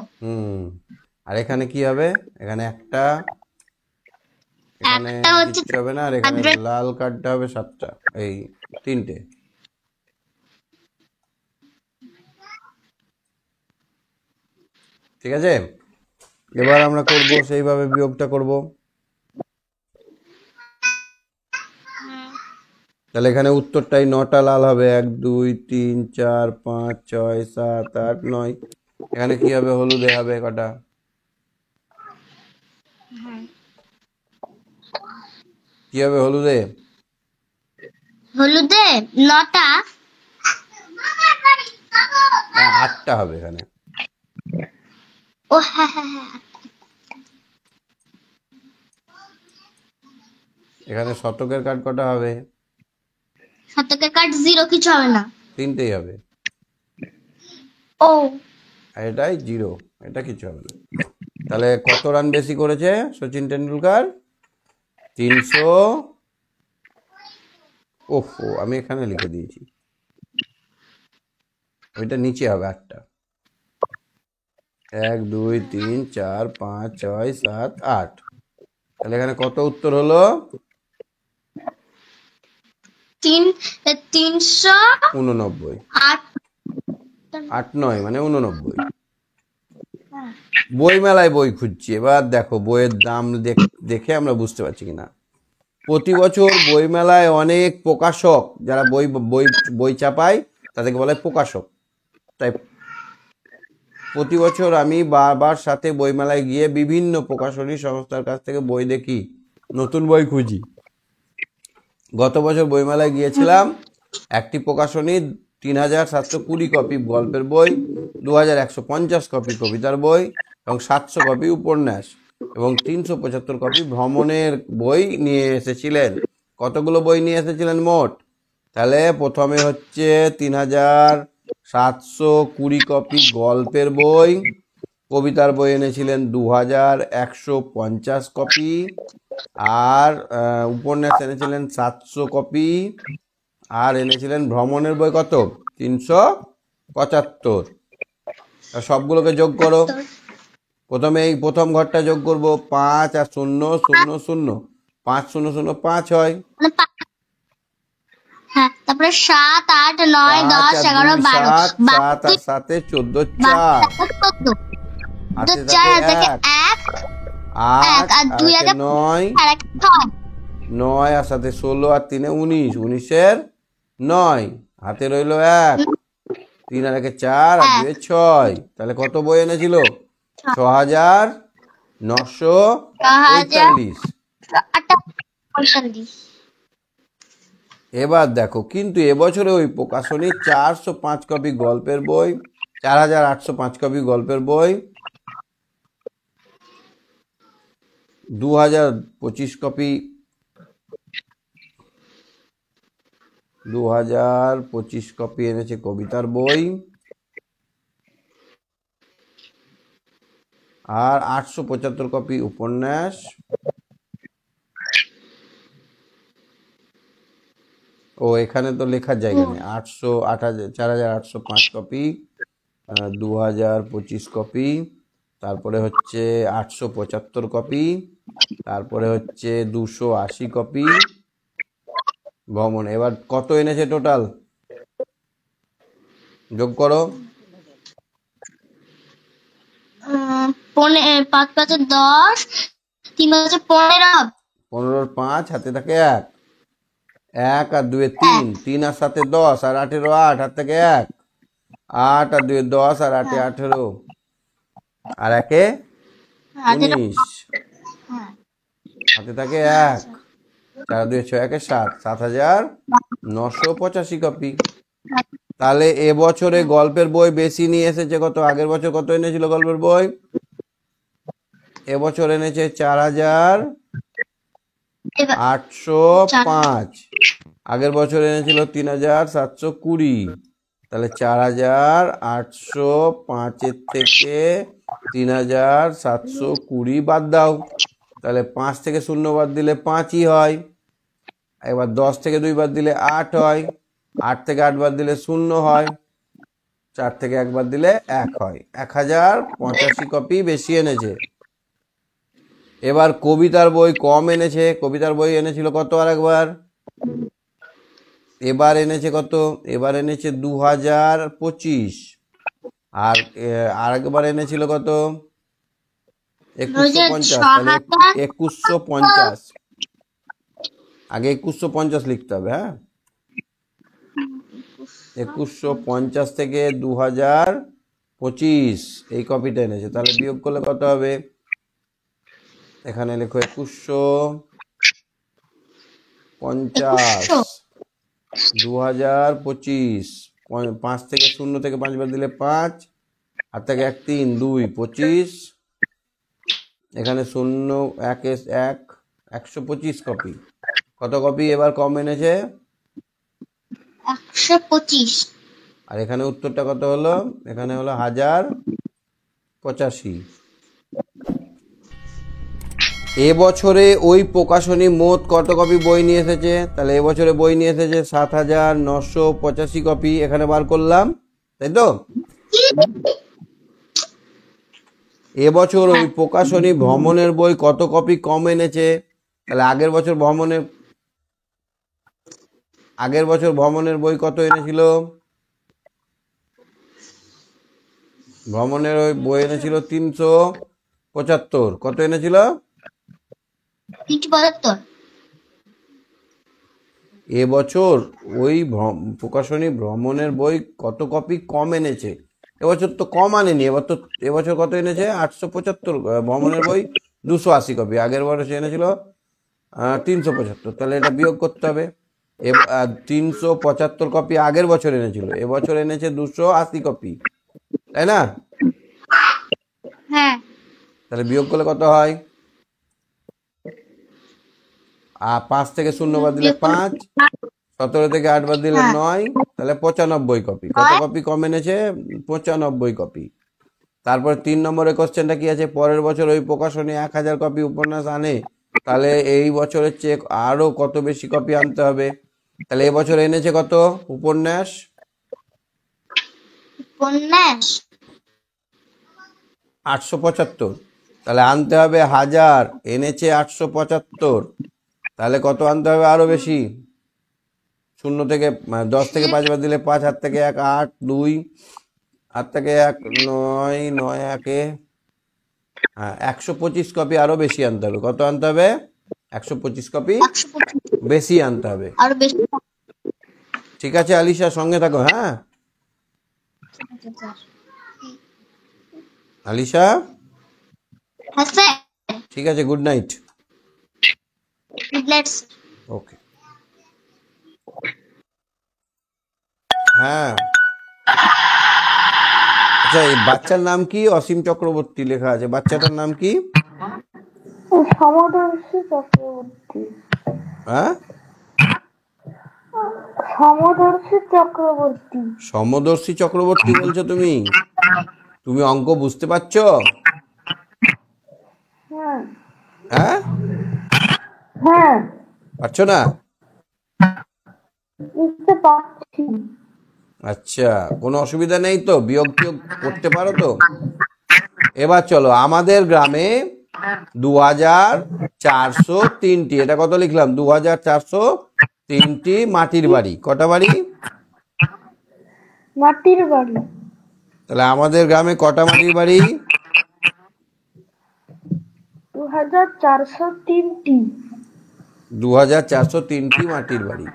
আর এখানে কি হবে? এখানে একটা, এখানে একটা হচ্ছে কিচ্ছু হবে না। আর এখানে লাল কার্ডটা হবে 7টা, এই 3টে। ঠিক আছে, এবার আমরা করব সেইভাবে বিয়োগটা করব। তাহলে এখানে উত্তরটাই 9টা লাল হবে। 1 2 3 4 5 6 7 8 9। এখানে কি হবে? হলুদে হবে কটা? কি হবে হলুদে? হলুদে 9টা। 8টা হবে এখানে। ও হ্যাঁ হ্যাঁ হ্যাঁ। এখানে শতকের কাঠ কটা হবে? শতকের কার্ড 0, কিছু হবে না। 3টেই হবে। ও আর এটাই 0, এটা কিছু হবে না। তাহলে কত রান বেশি করেছে সচিন টেন্ডুলকার? 300। ওহো, আমি এখানে লিখে দিয়েছি, ওইটা নিচে হবে 8টা। 1 2 3 4 5 6 7 8। তাহলে এখানে কত উত্তর হলো? 389। 8 9 মানে 89। বই মেলায় বই খুঁজছি। এবার দেখো বইয়ের দাম দেখে আমরা বুঝতে পারছি কিনা। প্রতি বছর বই মেলায় অনেক প্রকাশক, যারা বই বই বই ছাপায় তাদেরকে বলে প্রকাশক। তাই প্রতি বছর আমি বারবার সাথে বইমেলায় গিয়ে বিভিন্ন প্রকাশনী সংস্থার কাছ থেকে বই দেখি, নতুন বই খুঁজি। গত বছর বইমেলায় গিয়েছিলাম, একটি প্রকাশনী 3720 কপি গল্পের বই, 2150 কপি কবিতার বই এবং 700 কপি উপন্যাস এবং 375 কপি ভ্রমণের বই নিয়ে এসেছিলেন। কতগুলো বই নিয়ে এসেছিলেন মোট? তাহলে প্রথমে হচ্ছে 3720 কপি গল্পের বই, কবিতার বই এনেছিলেন 2150 কপি, আর উপন্যাস এনেছিলেন 700 কপি, আর এনেছিলেন ভ্রমণের বই কত? 375। সবগুলোকে যোগ করো। প্রথমে এই প্রথম ঘরটা যোগ করব, 5 আর 0 0 0, 5 0 0 5 হয়। হ্যাঁ, তারপরে 7 8 9 10 11 12 7 আর 7 14 4, হাতে থাকে 1 8 আর 2 আর 9 9 আর 7 16 আর 3 19, 19 9, হাতে রইল 1, 3 আর 1 4 আর 2 6। তাহলে কত বই এনেছিল? 6948। এবার দেখো, কিন্তু এবছরে ওই প্রকাশনী 405 কপি গল্পের বই, 4805 কপি গল্পের বই, 2025 কপি 2025 কপি এনেছে কবিতার বই, আর 875 কপি উপন্যাস, ও এখানে তো লেখার জায়গা নেই, 4805 কপি 2025 কপি, তারপরে হচ্ছে 875 কপি, তারপরে হচ্ছে 280 কপি ভ্রমণ। এবার কত এনেছে টোটাল? যোগ করো। 5 5 10, 3 15, 15 5, হাতে থাকে 1, 1 আর 2 3, 3 আর 7 10 আর 8 8, হাত থেকে 1, 8 আর 2 10 আর 8 18, আর 1 19, হাতে থাকে 1, 4 2 6 1 7, 7985 কপি। তাহলে এবছরে গল্পের বই বেশি নিয়ে এসেছে কত? আগের বছর কত এনেছিল গল্পের বই? এবছর এনেছে 4805, আগের বছর এনেছিল 3720। তাহলে 4805 থেকে 3720 বাদ দাও, তাহলে 5 থেকে 0 বাদ দিলে 5ই হয়। এবার 10 থেকে 2 বাদ দিলে 8 হয়, 8 থেকে 8 বাদ দিলে 0 হয়, 4 থেকে 1 বাদ দিলে 1 হয়। 1085 কপি বেশি এনেছে। এবার কবিতার বই কম এনেছে। কবিতার বই এনেছিল কত? আর একবার এবার এনেছে কত? এবার এনেছে 2025, আর আরেকবার এনেছিল কত? 2150। তাহলে 2150, আগে 2150 লিখতে হবে। হ্যাঁ, 2150 থেকে 2025 এই কপিটা এনেছে। তাহলে বিয়োগ করলে কত হবে? এখানে লেখো 2150, 2025, 5 থেকে 0 থেকে 5 বাদ দিলে 5, আর থেকে 1 3 2 25, এখানে 0 1 1, 125 কপি। কত কপি এবার কম এনেছে? 125। আর এখানে উত্তরটা কত হলো? এখানে হলো 1085। এবছরে ওই প্রকাশনী মোট কত কপি বই নিয়ে এসেছে? তাহলে এবছরে বই নিয়ে এসেছে 7985 কপি, এখানে বার করলাম, তাই তো? এবছর ওই প্রকাশনী ভ্রমণের বই কত কপি কম এনেছে? তাহলে আগের বছর ভ্রমণের বই কত এনেছিল? ভ্রমণের ওই বই এনেছিল 375। কত এনেছিল? 375। এবছর ওই প্রকাশনী ভ্রমণের বই কত কপি কম এনেছে? এবছর তো কম আনেনি, এবছর কত এনেছে? 875। ভ্রমণের বই 280 কপি, আগের বছর এনেছিল 375। তাহলে এটা বিয়োগ করতে হবে। এবার 375 কপি আগের বছর এনেছিল, এবছর এনেছে 280 কপি, তাই না? হ্যাঁ। তাহলে বিয়োগ করলে কত হয়? আর 5 থেকে 0 বাদ দিলে 5, 17 থেকে 8 বাদ দিলে 9, তাহলে 95 কপি। কত কপি কম এনেছে? 95 কপি। তারপর 3 নম্বরের কোশ্চেনটা কি আছে? পরের বছর ওই প্রকাশনী 1000 কপি উপন্যাস আনে, তাহলে এই বছরের চেয়ে আরো কত বেশি কপি আনতে হবে? তাহলে এবছর এনেছে কত উপন্যাস? উপন্যাস 875। তাহলে আনতে হবে 1000, এনেছে 875, তাহলে কত আনতে হবে আরো বেশি? 0 থেকে 10 থেকে 5 বাদ দিলে 5, হাত থেকে 1 8, 2 হাত থেকে 1 9, 9 1 হ্যাঁ 125 কপি আরো বেশি আনতে হবে। কত আনতে হবে? 125 কপি 125 বেশি আনতে হবে। আর বেশি। ঠিক আছে আলিশা, সঙ্গে থাকো। হ্যাঁ আলিশা, হ্যাঁ স্যার। ঠিক আছে, good night. Good night. Okay. হ্যাঁ আচ্ছা, এই বাচ্চার নাম কি? অসীম চক্রবর্তী লেখা আছে, বাচ্চাটার নাম কি? সমদর্শী চক্রবর্তী। হ্যাঁ সমদর্শী চক্রবর্তী। সমদর্শী চক্রবর্তী বলছো তুমি? তুমি অঙ্ক বুঝতে পারছো? হ্যাঁ। হ্যাঁ হ্যাঁ পারছো না? বুঝতে পারছি। আচ্ছা, কোনো অসুবিধা নেই তো? বিয়োগ টিয়োগ করতে পারো তো? এবার চলো, আমাদের গ্রামে 2403টি, এটা কত লিখলাম? 2403টি মাটির বাড়ি। কটা বাড়ি? মাটির বাড়ি। তাহলে আমাদের গ্রামে কটা মাটির বাড়ি? 2403টি। 2403টি মাটির বাড়ি।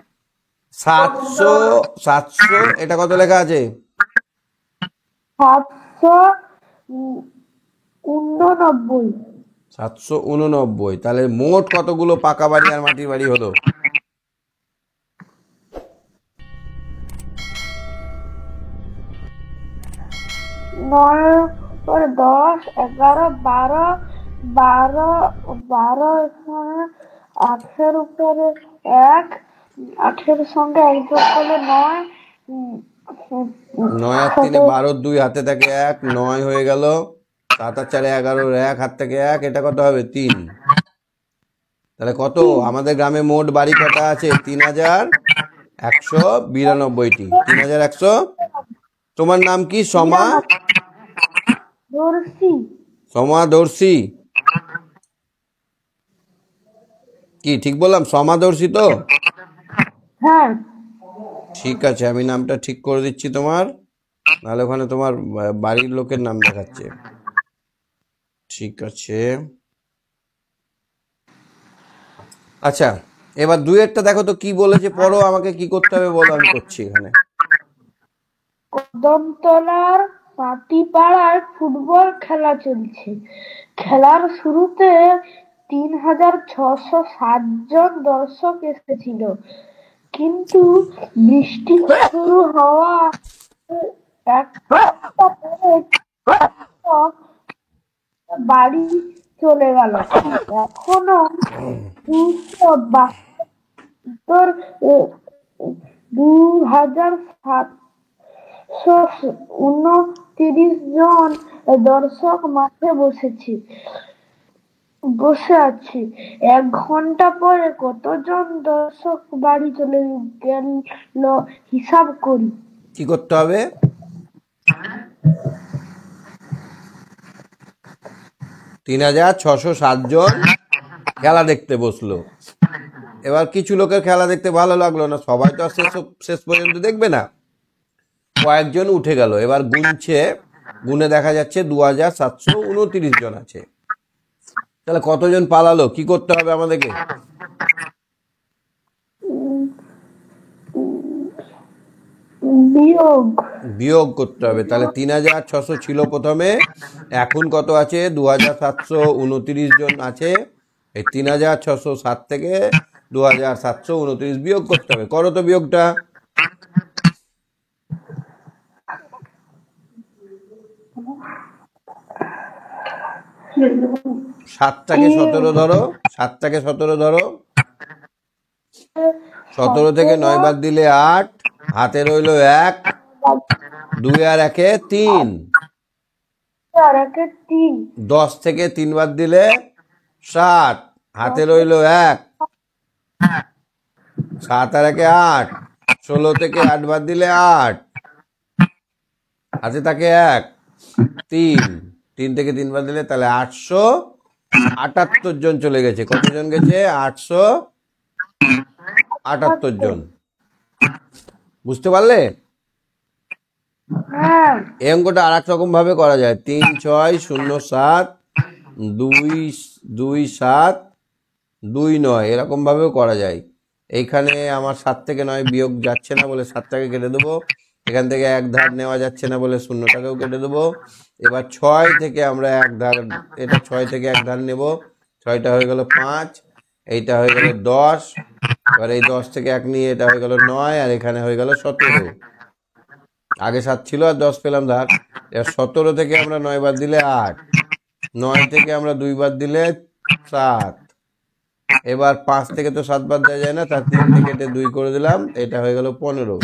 700 এটা কত লেখা আছে? 789। 789। তাহলে মোট কতগুলো পাকা বাড়ি আর মাটির বাড়ি হলো? নয় পরে 10 11 12 12 12 এখানে 8-এর উপরে 1, 8-এর সঙ্গে 1 যোগ করলে 9। 9 আর 3 12, 2 হাতে থাকে 1, 9 হয়ে গেল। 7 আর 4 11, 1 হাত থেকে 1, এটা কত হবে? 3। তাহলে কত আমাদের গ্রামে মোট বাড়ি কটা আছে? 3192টি। 3100। তোমার নাম কি? সমা দর্শী। সমাদর্শী? কি ঠিক বললাম? সমাদর্শী তো? হ্যাঁ। ঠিক আছে, আমি নামটা ঠিক করে দিচ্ছি তোমার, নাহলে ওখানে তোমার বাড়ির লোকের নাম দেখাচ্ছে। ঠিক আছে। আচ্ছা, এবার দুয়েরটা দেখো তো কি বলেছে, পড়ো, আমাকে কি করতে হবে বলো, আমি করছি এখানে। কদমতলার পাতিপাড়ায় ফুটবল খেলা চলছে। খেলার শুরুতে 3607 জন দর্শক এসেছিল, কিন্তু বৃষ্টি শুরু হওয়া এক ঘন্টা পরে দর্শক বাড়ি চলে গেল। এখনো 2729 জন দর্শক মাঠে বসে আছে। 1 ঘন্টা পরে কতজন দর্শক বাড়ি চলে গেল হিসাব করি। কি করতে হবে? 3607 জন খেলা দেখতে বসলো। এবার কিছু লোকের খেলা দেখতে ভালো লাগলো না, সবাই তো আর শেষ পর্যন্ত দেখবে না, কয়েকজন উঠে গেল। এবার গুনে দেখা যাচ্ছে 2729 জন আছে। তাহলে কতজন পালালো? কি করতে হবে আমাদেরকে? বিয়োগ করতে হবে। তাহলে 3600 ছিল প্রথমে, এখন কত আছে? 2729 জন আছে। এই 3607 থেকে 2729 বিয়োগ করতে হবে। করো তো বিয়োগটা। 7টাকে 17 ধরো, 7টাকে 17 ধরো। 17 থেকে 9 বাদ দিলে 8, হাতে রইল 1, 2 আর 1 3। 10 থেকে 3 বাদ দিলে 7, হাতে রইল 1, 7 আর 1 8। 16 থেকে 8 বাদ দিলে 8, হাতে থাকে 1, 3। 3 থেকে 3 বাদ দিলে তাহলে 878 জন চলে গেছে। কতজন গেছে? 878 জন। বুঝতে পারলে? এই অঙ্কটা আর এক রকম ভাবে করা যায়। 3 6 0 7 2 2 7 2 9 এরকম ভাবেও করা যায়। এইখানে আমার 7 থেকে 9 বিয়োগ যাচ্ছে না বলে 7টাকে কেটে দেবো। এখান থেকে এক ধার নেওয়া যাচ্ছে না বলে 0টাকেও কেটে দেবো। এবার 6 থেকে আমরা এক ধার, এটা 6 থেকে এক ধার নেব। 6টা হয়ে গেল 5, এইটা হয়ে গেল 10। এবার এই 10 থেকে এক নিয়ে এটা হয়ে গেল 9, আর এখানে হয়ে গেল 17। আগে 7 ছিল আর 10 পেলাম ধার। এবার 17 থেকে আমরা 9 বাদ দিলে 8, 9 থেকে আমরা 2 বাদ দিলে 7। এবার 5 থেকে তো 7 বাদ দেওয়া যায় না, তার 3 থেকে 2 করে দিলাম, এটা হয়ে গেল 15।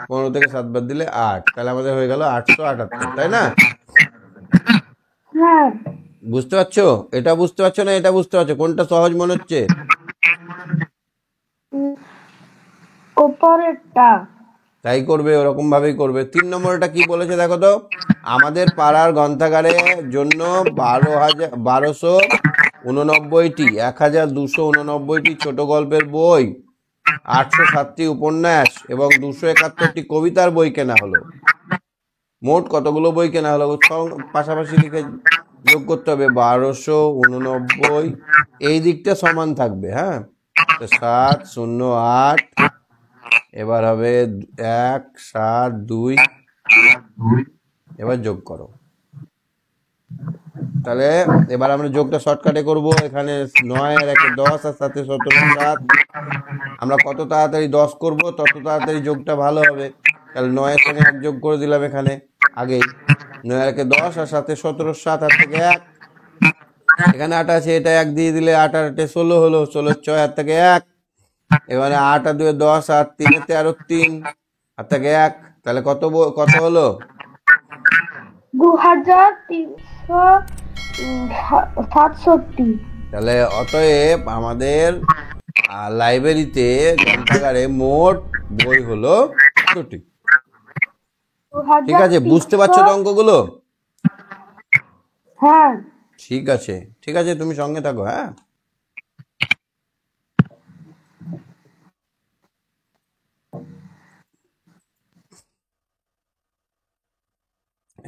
15 থেকে 7 বাদ দিলে 8, তাহলে আমাদের হয়ে গেল 878, তাই না? বুঝতে পারছো? এটা বুঝতে পারছো না এটা বুঝতে পারছো? কোনটা সহজ মনে হচ্ছে? উপরেরটা। তাই করবে, ওরকম ভাবেই করবে। 3 নম্বরটা কি বলেছে দেখো তো। আমাদের পাড়ার গ্রন্থাগারের জন্য 1289টি 1289টি ছোট গল্পের বই, 807টি উপন্যাস এবং 271টি কবিতার বই কেনা হলো। মোট কতগুলো বই কেনা হলো? পাশাপাশি লিখে যোগ করতে হবে। 1289 এই দিকটা সমান থাকবে, হ্যাঁ। 7 0 8, এবার হবে 1 7 2। এবার যোগ করো। তাহলে এবার আমরা যোগটা শর্টকাটে করব। এখানে 9 আর 1 10 আর 7 17 7। আমরা কত তাড়াতাড়ি 10 করব তত তাড়াতাড়ি যোগটা ভালো হবে। তাহলে 9 এর সঙ্গে 1 যোগ করে দিলাম এখানে আগেই। 9 আর 1 10 আর 7 17 7, আর থেকে 1। এখানে 8 আছে, এটা 1 দিয়ে দিলে 8 আর 8 16 হলো। 16 6 আর থেকে 1। এবারে 8 আর 2 10 আর 3 13 3, আর থেকে 1। তাহলে কত হলো? 2367। তাহলে অতএব আমাদের লাইব্রেরিতে গ্রন্থাগারে মোট বই হলো 2টি। ঠিক আছে, বুঝতে পারছো তো অঙ্কগুলো? হ্যাঁ। ঠিক আছে, ঠিক আছে, তুমি সঙ্গে থাকো। হ্যাঁ,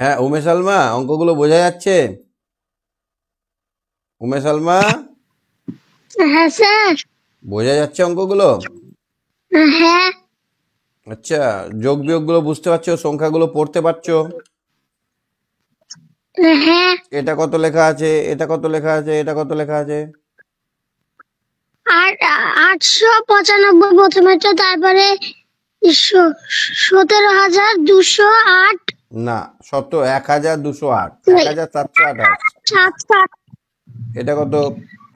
হ্যাঁ উমেশ আলমা, অঙ্কগুলো বোঝা যাচ্ছে? উমেশ আলমা, হ্যাঁ স্যার। বোঝা যাচ্ছে অঙ্কগুলো? হ্যাঁ। আচ্ছা, যোগ বিয়োগ গুলো বুঝতে পারছো? সংখ্যাগুলো পড়তে পারছো? হ্যাঁ। এটা কত লেখা আছে, এটা কত লেখা আছে, এটা কত লেখা আছে? আর 895 প্রথমে, তো তারপরে 17,208। না, 1208, 1728। 700। এটা কত?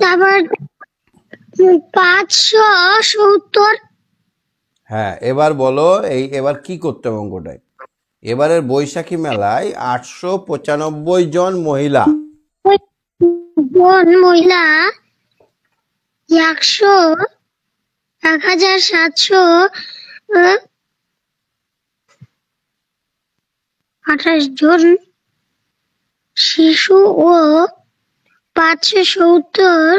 তারপর 570। হ্যাঁ, এবার বলো এবার কি করতে হবে অঙ্কটায়? এবারের বৈশাখী মেলায় 895 জন মহিলা, মহিলা 1728 জন শিশু ও 570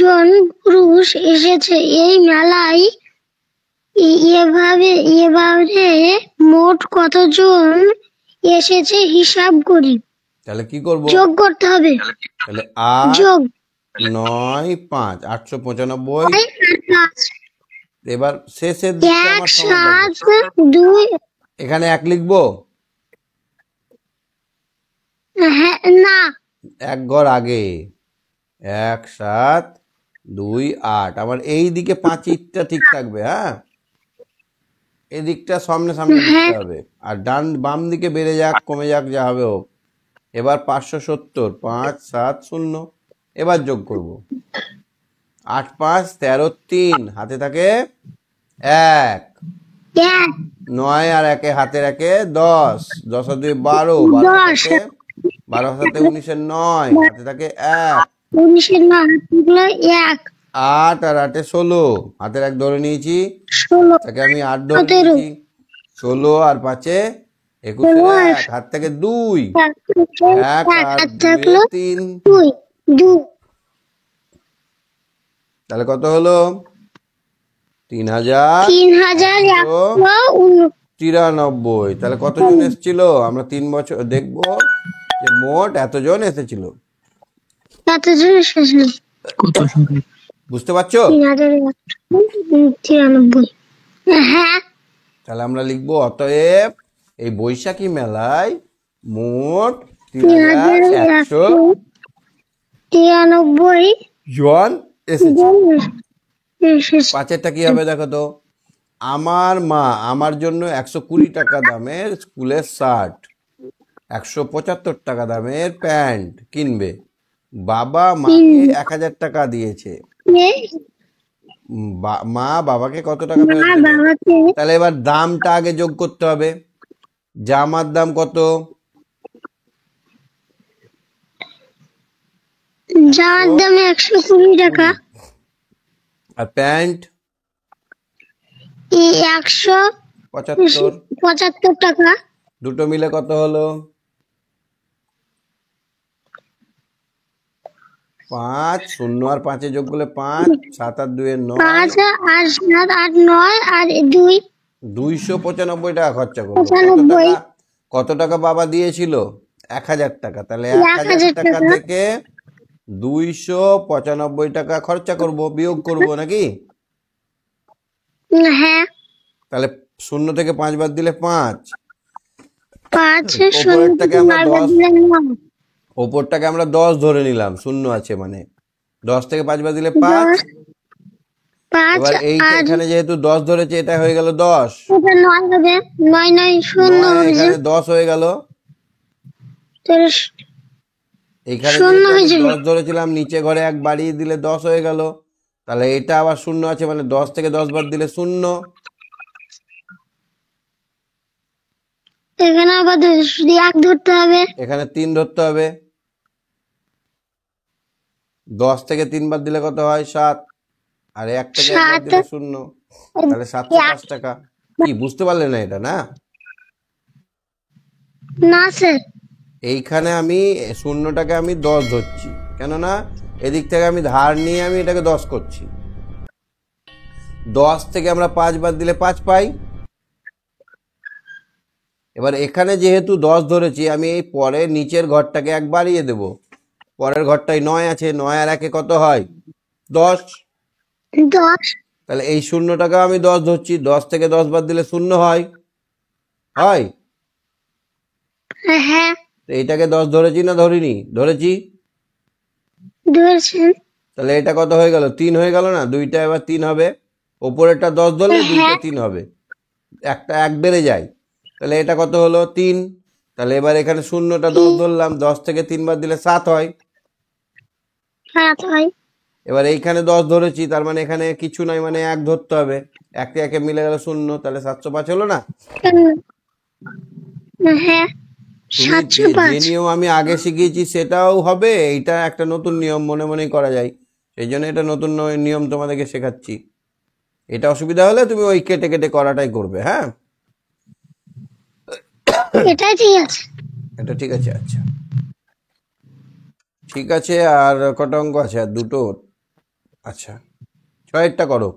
জন পুরুষ এসেছে এই মেলায়। এভাবে মোট কতজন এসেছে হিসাব করি। তাহলে কি করব? যোগ করতে হবে। তাহলে 8 যোগ 9 5 895। এবার শেষের দিকে আমার 172। এখানে 1 লিখবো? হ্যাঁ, না, 1 ঘর আগে। 1 7 2 8। আমার এই দিকে 5 ইটটা ঠিক থাকবে, হ্যাঁ, এদিকটা সামনে সামনে লিখতে হবে। আর বাম দিকে বেড়ে যাক কমে যাক যা হবে হোক। এবার 570, 5 7 0। এবার যোগ করব। 8 5 13 3, হাতে থাকে 1, 9 আর 1 হাতে রাখে 10, 10 আর 2 12, 12 সাথে 12 সাথে 19 9, হাতে থাকে 1, 8 আর 8 16, হাতের 1 ধরে নিয়েছি, তাকে আমি 8 ধরে নিয়েছি। 16 আর 5 21, হাত থেকে 2, 1 আর 2 3, তাহলে কত হলো? 3193। তাহলে কতজন এসেছিল? আমরা 3 বছর দেখবো যে মোট এতজন এসেছিল। বুঝতে পারছো? তাহলে আমরা লিখবো অতএব এই বৈশাখী মেলায় মোট 3193 জন এসেছে। পাঁচেরটা কি হবে দেখো তো? আমার মা আমার জন্য 120 টাকা দামের স্কুলের শার্ট, 175 টাকা দামের প্যান্ট কিনবে। বাবা মাকে 1000 টাকা দিয়েছে। মা বাবাকে কত টাকা ফেরত দেবে? তাহলে এবার দামটা আগে যোগ করতে হবে। জামার দাম কত? জামার দাম 120 টাকা। আর প্যান্ট 175 টাকা। দুটো মিলে কত হলো? 5 0 আর 5 যোগ করলে 5, 7 আর 2 9, 5 আর 7 8 9 আর 2 295 টাকা খরচা করবো। কত টাকা বাবা দিয়েছিল? 1000 টাকা। তাহলে 1000 টাকা থেকে 295 টাকা খরচা করব, বিয়োগ করব নাকি? হ্যাঁ। তাহলে 0 থেকে 5 বাদ দিলে 5, 5 ওপরটাকে আমরা 10 ধরে নিলাম, 0 আছে মানে 10 থেকে 5 বাদ দিলে 5। এবার এইটা এখানে যেহেতু 10 ধরেছে এটা হয়ে গেল 10, এটা 9 হবে। 9 9 0 এখানে 10 হয়ে গেল। এইখানে 10 ধরেছিলাম, নিচে ঘরে 1 বাড়িয়ে দিলে 10 হয়ে গেল। তাহলে এটা আবার 0 আছে মানে 10 থেকে 10 বাদ দিলে 0। এখানে আবার 1 ধরতে হবে, এখানে 3 ধরতে হবে। 10 থেকে 3 বাদ দিলে কত হয়? 7। আর 1 থেকে 1 বাদ দিলে 0। তাহলে 705 টাকা। কি বুঝতে পারলে না এটা? না না স্যার, এইখানে আমি 0টাকে আমি 10 ধরছি, কেননা এদিক থেকে আমি ধার নিয়ে আমি এটাকে 10 করছি। 10 থেকে আমরা 5 বাদ দিলে 5 পাই। এবার এখানে যেহেতু 10 ধরেছি আমি এই পরে নিচের ঘরটাকে 1 বাড়িয়ে দেব। পরের ঘরটায় 9 আছে, 9 আর 1 কত হয়? 10। তাহলে এই 0টাকে আমি 10 ধরছি, 10 থেকে 10 বাদ দিলে 0 হয়। হ্যাঁ। এইটাকে 10 ধরেছি না ধরিনি? ধরেছি। তাহলে এটা কত হয়ে গেল? 3 হয়ে গেল না? দুইটা এবার 3 হবে। ওপরেরটা 10 ধরলে দুইটা 3 হবে, একটা 1 বেড়ে যায়। তাহলে এটা কত হলো? 3। তাহলে এবার এখানে 0টা 10 ধরলাম, 10 থেকে 3 বাদ দিলে 7 হয়। এবার এইখানে 10 ধরেছি, তার মানে এখানে কিছু নাই মানে 1 ধরতে হবে। 1 কে 1 মিলে গেল 0, তাহলে 705 হলো না? যে নিয়ম আমি আগে শিখিয়েছি সেটাও হবে, এইটা একটা নতুন নিয়ম মনে মনেই করা যায়, সেই জন্য এটা নতুন নিয়ম তোমাদেরকে শেখাচ্ছি। এটা অসুবিধা হলে তুমি ওই কেটে কেটে করাটাই করবে। হ্যাঁ, এটা ঠিক আছে। এটা ঠিক আছে। আচ্ছা ঠিক আছে। আর কটা অঙ্ক আছে? আর দুটো। আচ্ছা 6এরটা করো।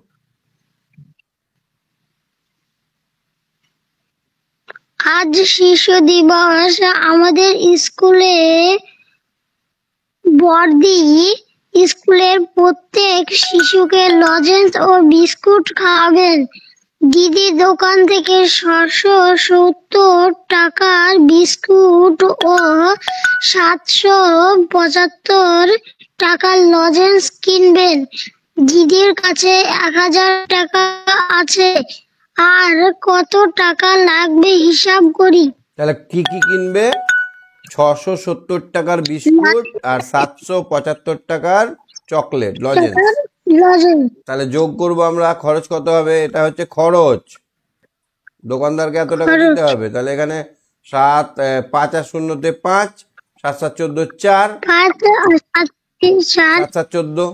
আজ শিশু দিবস। আমাদের স্কুলে বর্দি স্কুলের প্রত্যেক শিশুকে লজেন্স ও বিস্কুট খাওয়াবেন। দিদি দোকান থেকে 770 টাকার বিস্কুট ও 775 টাকার লজেন্স কিনবেন। দিদির কাছে 1000 টাকা আছে, আর কত টাকা লাগবে হিসাব করি। তাহলে কি কি কিনবে? 670 টাকার বিস্কুট আর 775 টাকার চকলেট লজেন্স। লজেন্স। তাহলে যোগ করব আমরা, খরচ কত হবে? এটা হচ্ছে খরচ, দোকানদারকে এত টাকা খরচ। দিতে হবে। তাহলে এখানে 5 আর 0-তে 5, 7 7 14 4, 5 আর 7 7 7 7 14,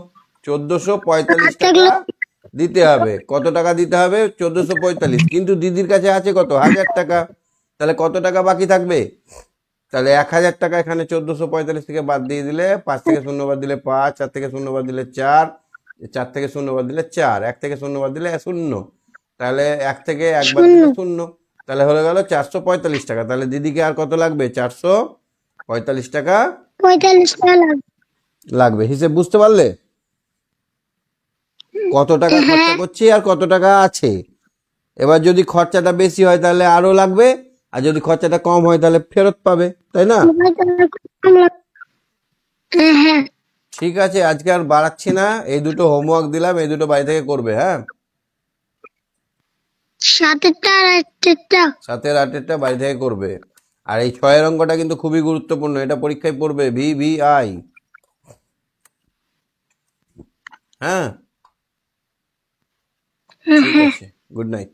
1445 8 টাকা দিতে হবে। কত টাকা দিতে হবে? 1445। কিন্তু দিদির কাছে আছে কত? 1000 টাকা। তাহলে কত টাকা বাকি থাকবে? তাহলে 1000 টাকা এখানে 1445 থেকে বাদ দিয়ে দিলে, 5 থেকে 0 বাদ দিলে 5, 4 থেকে 0 বাদ দিলে 4, 4 থেকে 0 বাদ দিলে 4, 1 থেকে 0 বাদ দিলে 0। তাহলে 1 থেকে 1 বাদ দিলে 0। তাহলে হয়ে গেল 445 টাকা। তাহলে দিদিকে আর কত লাগবে? 445 টাকা 45 টাকা লাগবে। লাগবে। হিসেব বুঝতে পারলে? কত টাকা খরচা করছি আর কত টাকা আছে। এবার যদি খরচাটা বেশি হয় তাহলে আরো লাগবে, আর যদি খরচাটা কম হয় তাহলে ফেরত পাবে, তাই না? হ্যাঁ। ঠিক আছে, আজকে আর বাড়াচ্ছি না। এই দুটো হোমওয়ার্ক দিলাম, এই দুটো বাড়ি থেকে করবে। হ্যাঁ, 7টা আর 8টা। 7 আর 8 বাড়ি থেকে করবে। আর এই 6 অঙ্কটা কিন্তু খুবই গুরুত্বপূর্ণ, এটা পরীক্ষায় পড়বে, VVI। হ্যাঁ, ঠিক আছে, গুড নাইট।